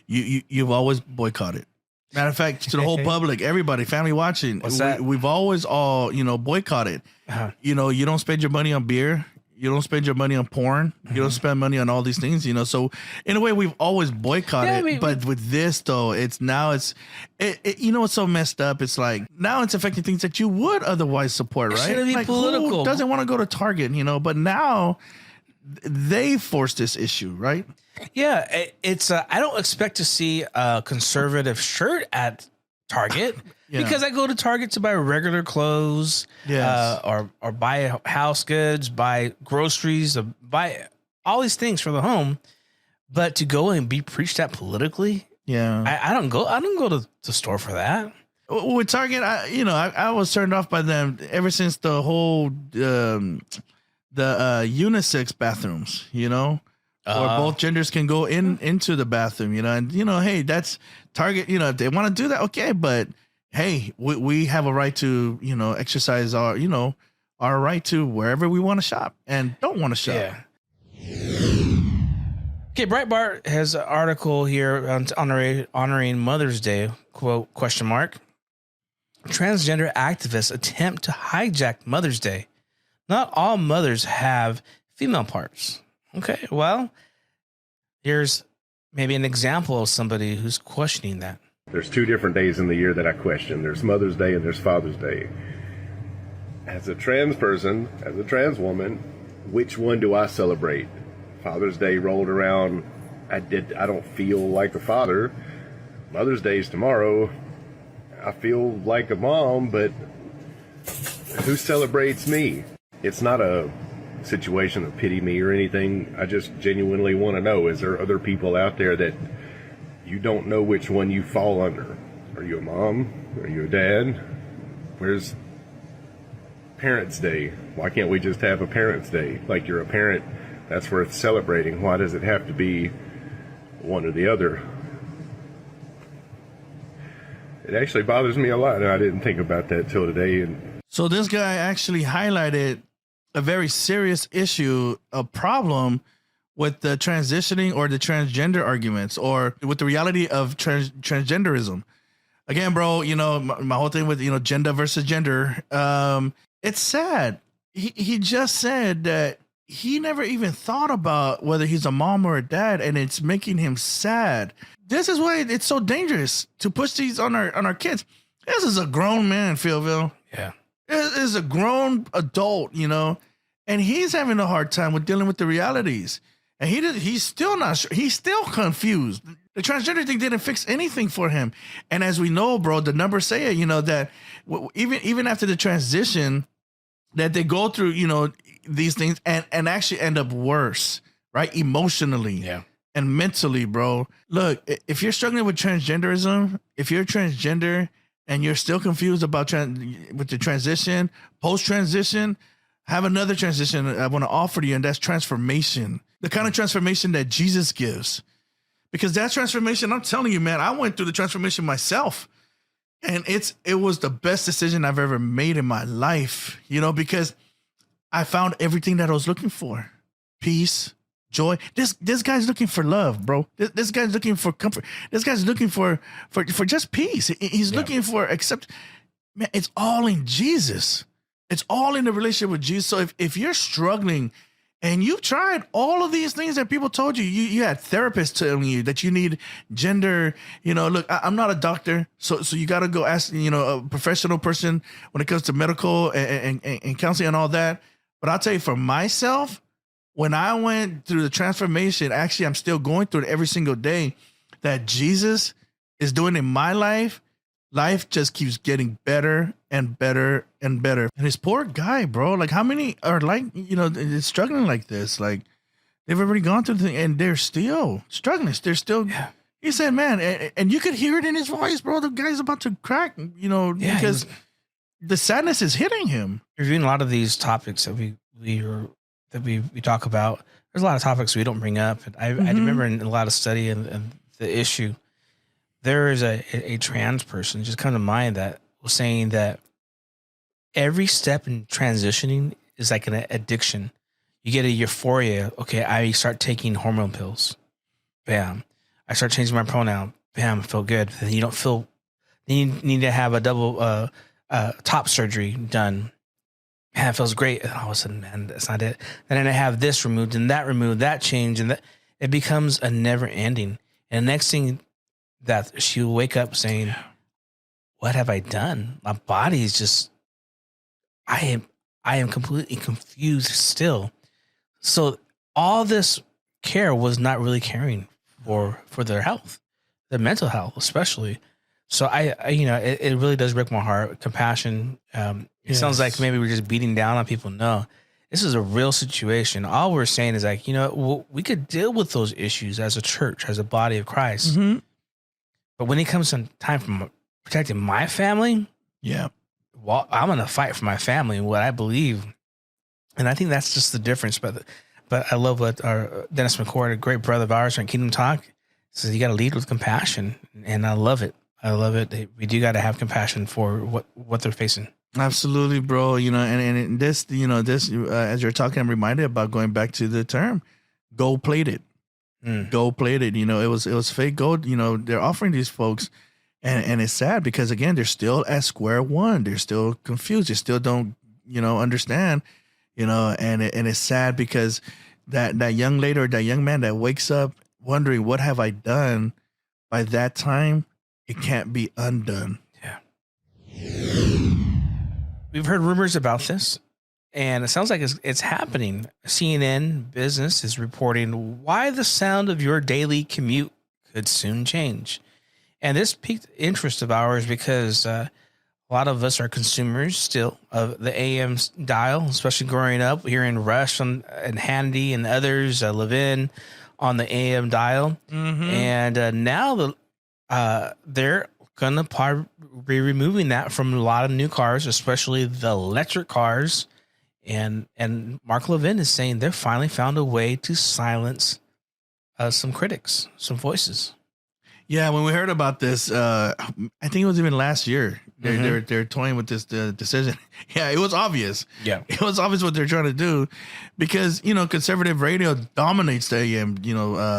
You've always boycotted. Matter of fact, to the whole public, everybody, family watching, we've always all, boycotted. Uh-huh. You don't spend your money on beer. You don't spend your money on porn. You don't spend money on all these things, So in a way, we've always boycotted. But with this, though, it's so messed up. It's like now it's affecting things that you would otherwise support, right? Shouldn't be like, political. Who doesn't want to go to Target, But now they force this issue, right? Yeah, it's. I don't expect to see a conservative shirt at Target because I go to Target to buy regular clothes, or buy house goods, buy groceries, buy all these things for the home. But to go and be preached at politically, I don't go. I don't go to the store for that. With Target, I was turned off by them ever since the whole the unisex bathrooms, where both genders can go into the bathroom, and hey, that's Target. If they want to do that, okay, but hey, we have a right to exercise our our right to wherever we want to shop and don't want to shop. Yeah. Okay, Breitbart has an article here on honoring Mother's Day. Quote, question mark. Transgender activists attempt to hijack Mother's Day. Not all mothers have female parts. Okay, well, here's maybe an example of somebody who's questioning that. There's two different days in the year that I question. There's Mother's Day and there's Father's Day. As a trans person, as a trans woman, which one do I celebrate? Father's Day rolled around. I don't feel like a father. Mother's Day is tomorrow. I feel like a mom, but who celebrates me? It's not a situation of pity me or anything. I just genuinely want to know, is there other people out there that you don't know which one you fall under? Are you a mom? Are you a dad? Where's Parents' Day? Why can't we just have a Parents' Day? Like, you're a parent, that's worth celebrating. Why does it have to be one or the other? It actually bothers me a lot, and I didn't think about that till today. So this guy actually highlighted a very serious issue, a problem with the transitioning or the transgender arguments, or with the reality of transgenderism. Again, bro, my whole thing with, gender versus gender. It's sad. He just said that he never even thought about whether he's a mom or a dad, and it's making him sad. This is why it's so dangerous to push these on our kids. This is a grown man, Philville. Yeah. This is a grown adult, and he's having a hard time with dealing with the realities. And he's still not sure. He's still confused. The transgender thing didn't fix anything for him. And as we know, bro, the numbers say it, that even after the transition, that they go through, these things and actually end up worse, right? Emotionally and mentally, bro. Look, if you're struggling with transgenderism, if you're transgender and you're still confused about with the transition, post-transition, have another transition I want to offer to you, and that's transformation. The kind of transformation that Jesus gives. Because that transformation, I'm telling you, man, I went through the transformation myself. And it was the best decision I've ever made in my life, because I found everything that I was looking for. Peace, joy. This guy's looking for love, bro. This guy's looking for comfort. This guy's looking for just peace. He's looking for man, it's all in Jesus. It's all in the relationship with Jesus. So if you're struggling and you've tried all of these things that people told you, you had therapists telling you that you need gender, look, I'm not a doctor. So you got to go ask, a professional person when it comes to medical and counseling and all that. But I'll tell you, for myself, when I went through the transformation, actually, I'm still going through it every single day, that Jesus is doing in my life, life just keeps getting better and better and better. And this poor guy, bro, like how many are like, struggling like this? Like they've already gone through the thing and they're still struggling. They're still, he said, man, and you could hear it in his voice, bro. The guy's about to crack, because the sadness is hitting him. Reviewing a lot of these topics that we talk about, there's a lot of topics we don't bring up. I remember in a lot of study and the issue, there is a trans person just come to mind that was saying that every step in transitioning is like an addiction. You get a euphoria. Okay, I start taking hormone pills. Bam. I start changing my pronoun. Bam, I feel good. Then you don't feel. Then you need to have a double top surgery done. Man, it feels great. And all of a sudden, man, that's not it. And then I have this removed and that change, and that it becomes a never ending. And the next thing that she'll wake up saying, "What have I done? My body is just. I am completely confused still." So all this care was not really caring for their health, their mental health, especially. So I it really does break my heart. Compassion. It sounds like maybe we're just beating down on people. No, this is a real situation. All we're saying is like, we could deal with those issues as a church, as a body of Christ. Mm-hmm. But when it comes to time for protecting my family, well, I'm going to fight for my family and what I believe. And I think that's just the difference. But I love what our Dennis McCord, a great brother of ours on Kingdom Talk, says you got to lead with compassion. And I love it. I love it. We do got to have compassion for what they're facing. Absolutely, bro. And this, as you're talking, I'm reminded about going back to the term gold plated. Gold plated. It was fake gold. They're offering these folks, and it's sad because again, they're still at square one. They're still confused. They still don't, understand. And it's sad because that young lady or that young man that wakes up wondering, what have I done? By that time, it can't be undone. Yeah. We've heard rumors about this, and it sounds like it's happening. CNN Business is reporting why the sound of your daily commute could soon change. And this piqued interest of ours because a lot of us are consumers still of the AM dial, especially growing up here in Rush and Hannity and others, Levin on the AM dial. Mm-hmm. And now they're going to be removing that from a lot of new cars, especially the electric cars. And Mark Levin is saying they've finally found a way to silence some critics, some voices. Yeah, when we heard about this, I think it was even last year. They're toying with this decision. Yeah, it was obvious. Yeah, it was obvious what they're trying to do, because conservative radio dominates the AM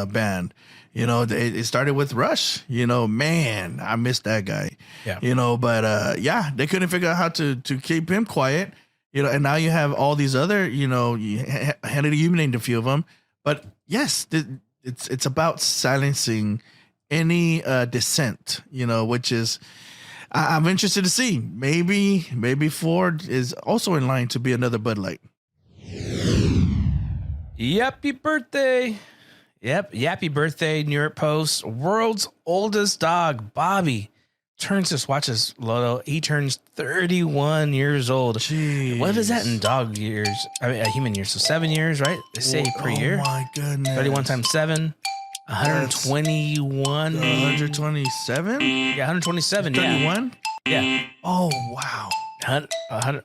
band. It started with Rush. Man, I missed that guy. Yeah. But they couldn't figure out how to keep him quiet. And now you have all these other. Hannity, you named a few of them. But yes, it's about silencing any dissent, which is, I'm interested to see. Maybe Ford is also in line to be another Bud Light. Yappy birthday. Yep, yappy birthday, New York Post. World's oldest dog, Bobby, watch this, Lodo. He turns 31 years old. Jeez. What is that in dog years? I mean, human years. So 7 years, right? They say per year. Oh my goodness. 31 times 7. 121. 127? Yeah, 127. 31? Yeah. Oh, wow. 100.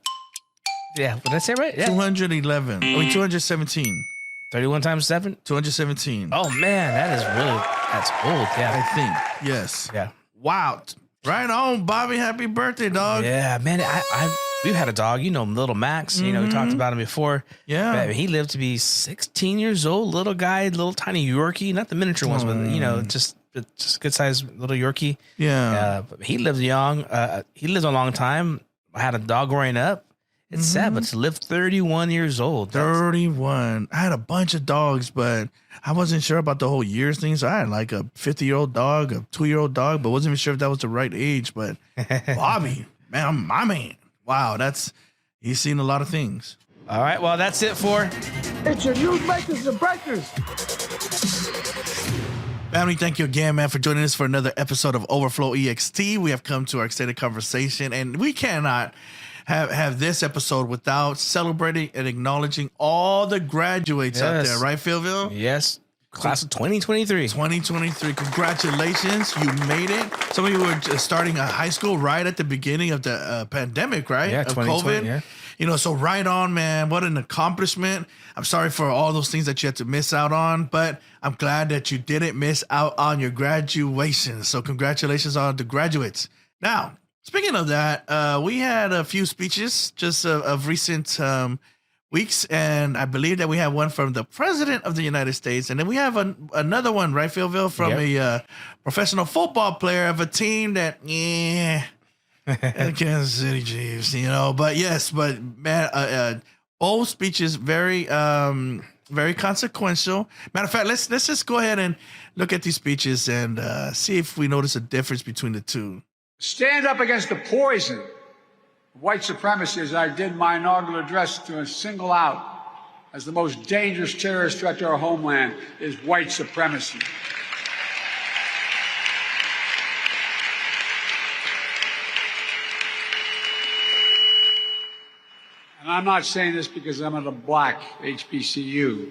Yeah, did I say it right? Yeah. 211. 217. 31 times 7? 217. Oh, man, that's old. Yeah. I think. Yes. Yeah. Wow. Right on, Bobby. Happy birthday, dog. Yeah, man. We've had a dog, little Max. We talked about him before. Yeah. But he lived to be 16 years old. Little guy, little tiny Yorkie, not the miniature ones, but just good sized little Yorkie. Yeah. But he lived young. He lived a long time. I had a dog growing up. It's sad, but to live 31 years old. 31. I had a bunch of dogs, but I wasn't sure about the whole years thing. So I had like a 50-year-old dog, a 2-year-old dog, but wasn't even sure if that was the right age. But Bobby, man, I'm my man. Wow, he's seen a lot of things. All right, well, that's it for... It's your news makers and breakers. Family, thank you again, man, for joining us for another episode of Overflow EXT. We have come to our extended conversation, and we cannot have this episode without celebrating and acknowledging all the graduates out there, right, Philville? Yes. Class of 2023. 2023. Congratulations. You made it. Some of you were just starting a high school right at the beginning of the pandemic, right? Yeah, of 2020, COVID. yeah. You know, so right on, man. What an accomplishment. I'm sorry for all those things that you had to miss out on, but I'm glad that you didn't miss out on your graduation. So congratulations on the graduates. Now, speaking of that, we had a few speeches just of recent weeks, and I believe that we have one from the President of the United States, and then we have another one, right, Philville, from a professional football player of a team that, the Kansas City Chiefs, you know. But yes, but man, both speeches very consequential. Matter of fact, let's just go ahead and look at these speeches and see if we notice a difference between the two. Stand up against the poison of white supremacy, as I did my inaugural address, to single out as the most dangerous terrorist threat to our homeland is white supremacy. And I'm not saying this because I'm at a black HBCU.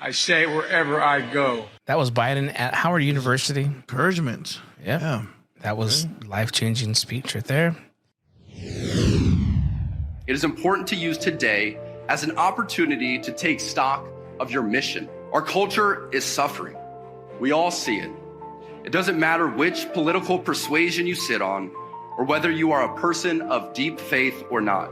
I say it wherever I go. That was Biden at Howard University. Encouragement. Yeah. That was life-changing speech right there. It is important to use today as an opportunity to take stock of your mission. Our culture is suffering. We all see it. It doesn't matter which political persuasion you sit on or whether you are a person of deep faith or not.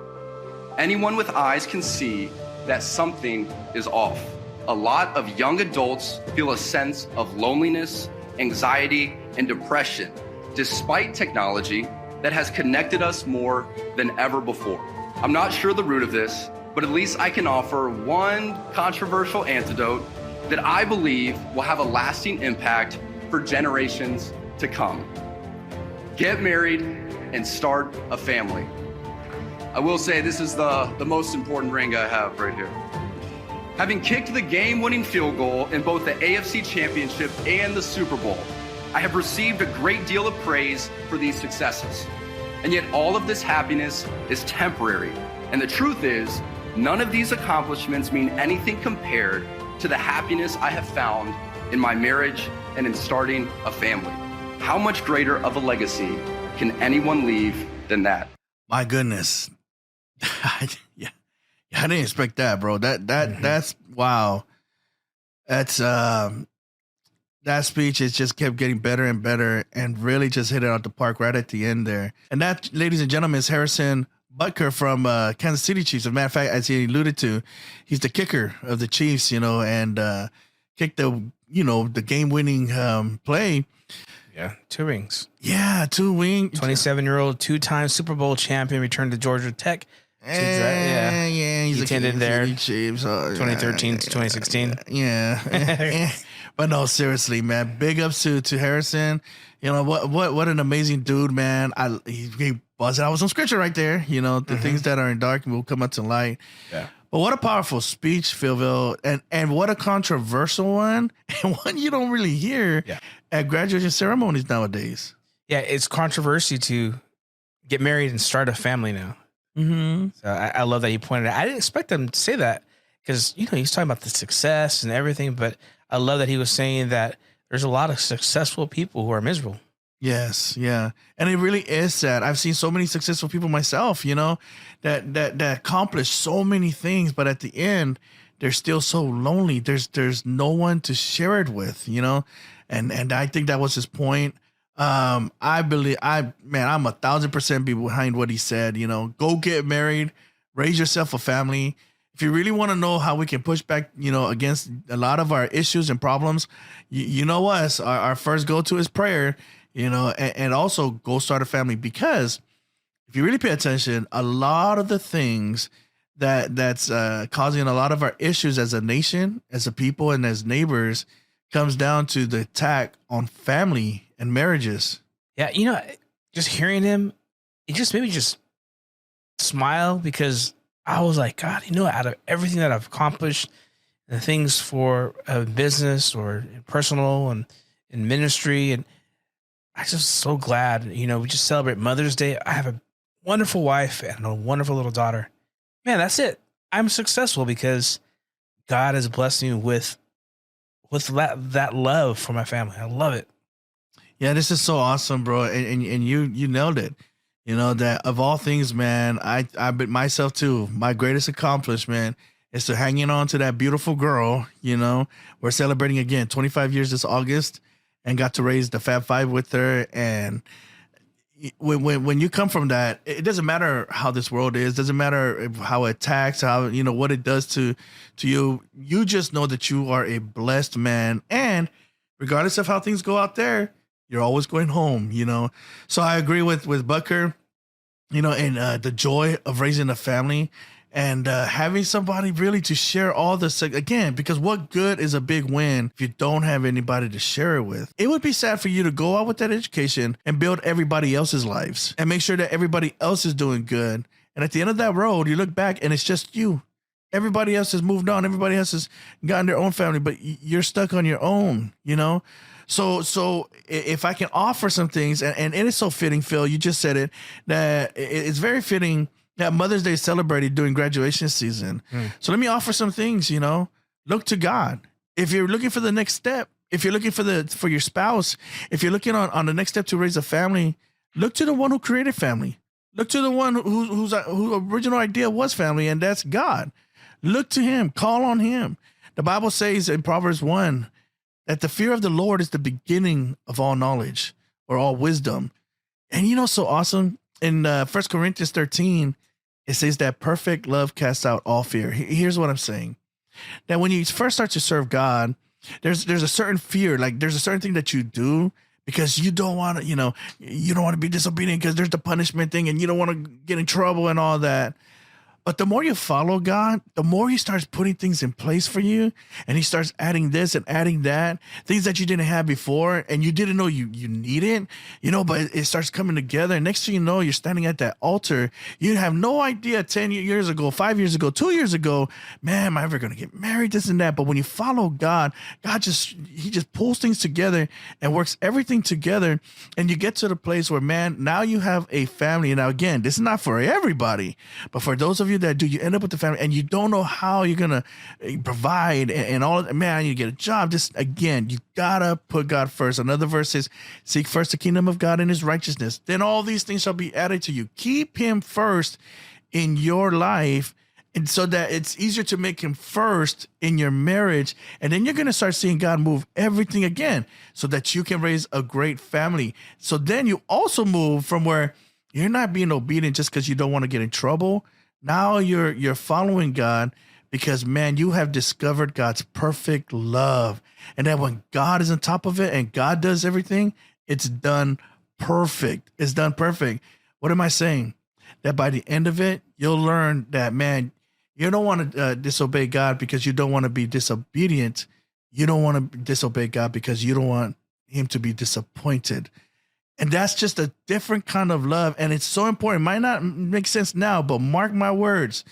Anyone with eyes can see that something is off. A lot of young adults feel a sense of loneliness, anxiety, and depression, despite technology that has connected us more than ever before. I'm not sure the root of this, but at least I can offer one controversial antidote that I believe will have a lasting impact for generations to come. Get married and start a family. I will say this is the most important ring I have right here. Having kicked the game-winning field goal in both the AFC Championship and the Super Bowl, I have received a great deal of praise for these successes. And yet all of this happiness is temporary. And the truth is, none of these accomplishments mean anything compared to the happiness I have found in my marriage and in starting a family. How much greater of a legacy can anyone leave than that? My goodness. Yeah, I didn't expect that, bro. That's wow. That's that speech has just kept getting better and better and really just hit it out the park right at the end there. And that, ladies and gentlemen, is Harrison Butker from Kansas City Chiefs. As a matter of fact, as he alluded to, he's the kicker of the Chiefs, you know, and kicked the game-winning play. Yeah, 2 rings. Yeah, 2 rings. 27-year-old, 2-time Super Bowl champion, returned to Georgia Tech. Yeah, he's he attended there. Chiefs, 2013 to 2016. Yeah. But no, seriously, man. Big ups to Harrison. You know what an amazing dude, man. He buzzed out with some scripture right there. You know, the things that are in dark will come out to light. Yeah. But what a powerful speech, Philville, and what a controversial one, and one you don't really hear at graduation ceremonies nowadays. Yeah, it's controversy to get married and start a family now. Mm-hmm. So I love that you pointed out. I didn't expect him to say that because, you know, he's talking about the success and everything, but I love that he was saying that there's a lot of successful people who are miserable. Yes, yeah. And it really is sad. I've seen so many successful people myself, you know, that accomplish so many things, but at the end, they're still so lonely. There's no one to share it with, you know? And I think that was his point. I believe I'm 1,000% behind what he said, you know. Go get married, raise yourself a family. If you really want to know how we can push back, you know, against a lot of our issues and problems, you know us, our first go-to is prayer, you know, and also go start a family, because if you really pay attention, a lot of the things that's causing a lot of our issues as a nation, as a people, and as neighbors comes down to the attack on family and marriages. Yeah, you know, just hearing him, it just made me just smile, because I was like, God, you know, out of everything that I've accomplished, and things for business or personal and in ministry. And I'm just so glad, we just celebrate Mother's Day. I have a wonderful wife and a wonderful little daughter. Man, that's it. I'm successful because God has blessed me with that love for my family. I love it. Yeah, this is so awesome, bro. And you nailed it. That of all things, man, I bet myself too. My greatest accomplishment is to hanging on to that beautiful girl. We're celebrating again 25 years this August, and got to raise the Fab Five with her. And when you come from that, it doesn't matter how this world is, doesn't matter how it attacks, how what it does to you. You just know that you are a blessed man, and regardless of how things go out there, you're always going home. So I agree with Bucker, and the joy of raising a family and having somebody really to share all this again, because what good is a big win if you don't have anybody to share it with? It would be sad for you to go out with that education and build everybody else's lives and make sure that everybody else is doing good. And at the end of that road, you look back and it's just you. Everybody else has moved on. Everybody else has gotten their own family, but you're stuck on your own, So if I can offer some things, and it is so fitting, Phil, you just said it, that it's very fitting that Mother's Day is celebrated during graduation season. So let me offer some things, look to God. If you're looking for the next step, if you're looking for your spouse, if you're looking on the next step to raise a family, look to the one who created family. Look to the one whose original idea was family, and that's God. Look to him, call on him. The Bible says in Proverbs 1 that the fear of the Lord is the beginning of all knowledge or all wisdom. And so awesome. In 1 Corinthians 13, it says that perfect love casts out all fear. Here's what I'm saying. That when you first start to serve God, there's a certain fear, like there's a certain thing that you do because you don't want to, you don't want to be disobedient because there's the punishment thing and you don't want to get in trouble and all that. But the more you follow God, the more he starts putting things in place for you, and he starts adding this and adding that, things that you didn't have before and you didn't know you needed, but it starts coming together. And next thing you know, you're standing at that altar. You have no idea 10 years ago, 5 years ago, 2 years ago, man, am I ever going to get married, this and that. But when you follow God, he just pulls things together and works everything together. And you get to the place where, man, now you have a family. Now, again, this is not for everybody, but for those of you that do, you end up with the family and you don't know how you're gonna provide and all of that. Man, you get a job. Just again, you gotta put God first. Another verse says, seek first the kingdom of God and his righteousness, then all these things shall be added to you. Keep him first in your life, and so that it's easier to make him first in your marriage. And then you're gonna start seeing God move everything again so that you can raise a great family. So then you also move from where you're not being obedient just because you don't want to get in trouble. Now you're following God because, man, you have discovered God's perfect love. And then when God is on top of it and God does everything, it's done perfect. It's done perfect. What am I saying? That by the end of it, you'll learn that, man, you don't want to disobey God because you don't want to be disobedient. You don't want to disobey God because you don't want him to be disappointed. And that's just a different kind of love. And it's so important. It might not make sense now, but mark my words.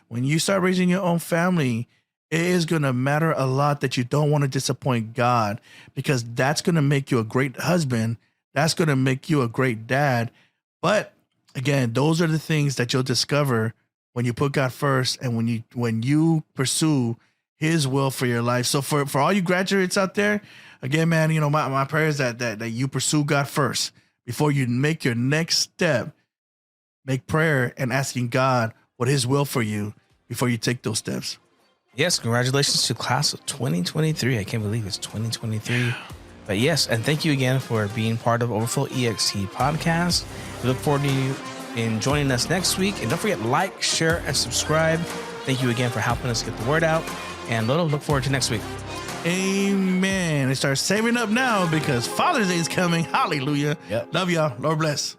When you start raising your own family, it is going to matter a lot that you don't want to disappoint God, because that's going to make you a great husband. That's going to make you a great dad. But again, those are the things that you'll discover when you put God first and when you pursue his will for your life. So for all you graduates out there, again, man, my prayer is that you pursue God first before you make your next step. Make prayer and asking God what his will for you before you take those steps. Yes, congratulations to class of 2023. I can't believe it's 2023. But yes, and thank you again for being part of Overflow EXT podcast. We look forward to you in joining us next week. And don't forget, like, share, and subscribe. Thank you again for helping us get the word out. And look forward to next week. Amen. And start saving up now because Father's Day is coming. Hallelujah. Yep. Love y'all. Lord bless.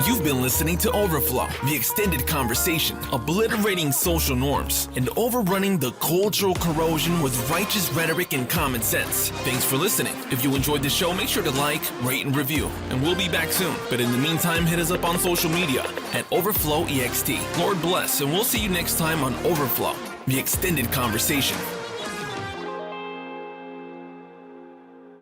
You've been listening to Overflow, the extended conversation, obliterating social norms and overrunning the cultural corrosion with righteous rhetoric and common sense. Thanks for listening. If you enjoyed the show, make sure to like, rate, and review. And we'll be back soon. But in the meantime, hit us up on social media at Overflow EXT. Lord bless, and we'll see you next time on Overflow. the extended conversation.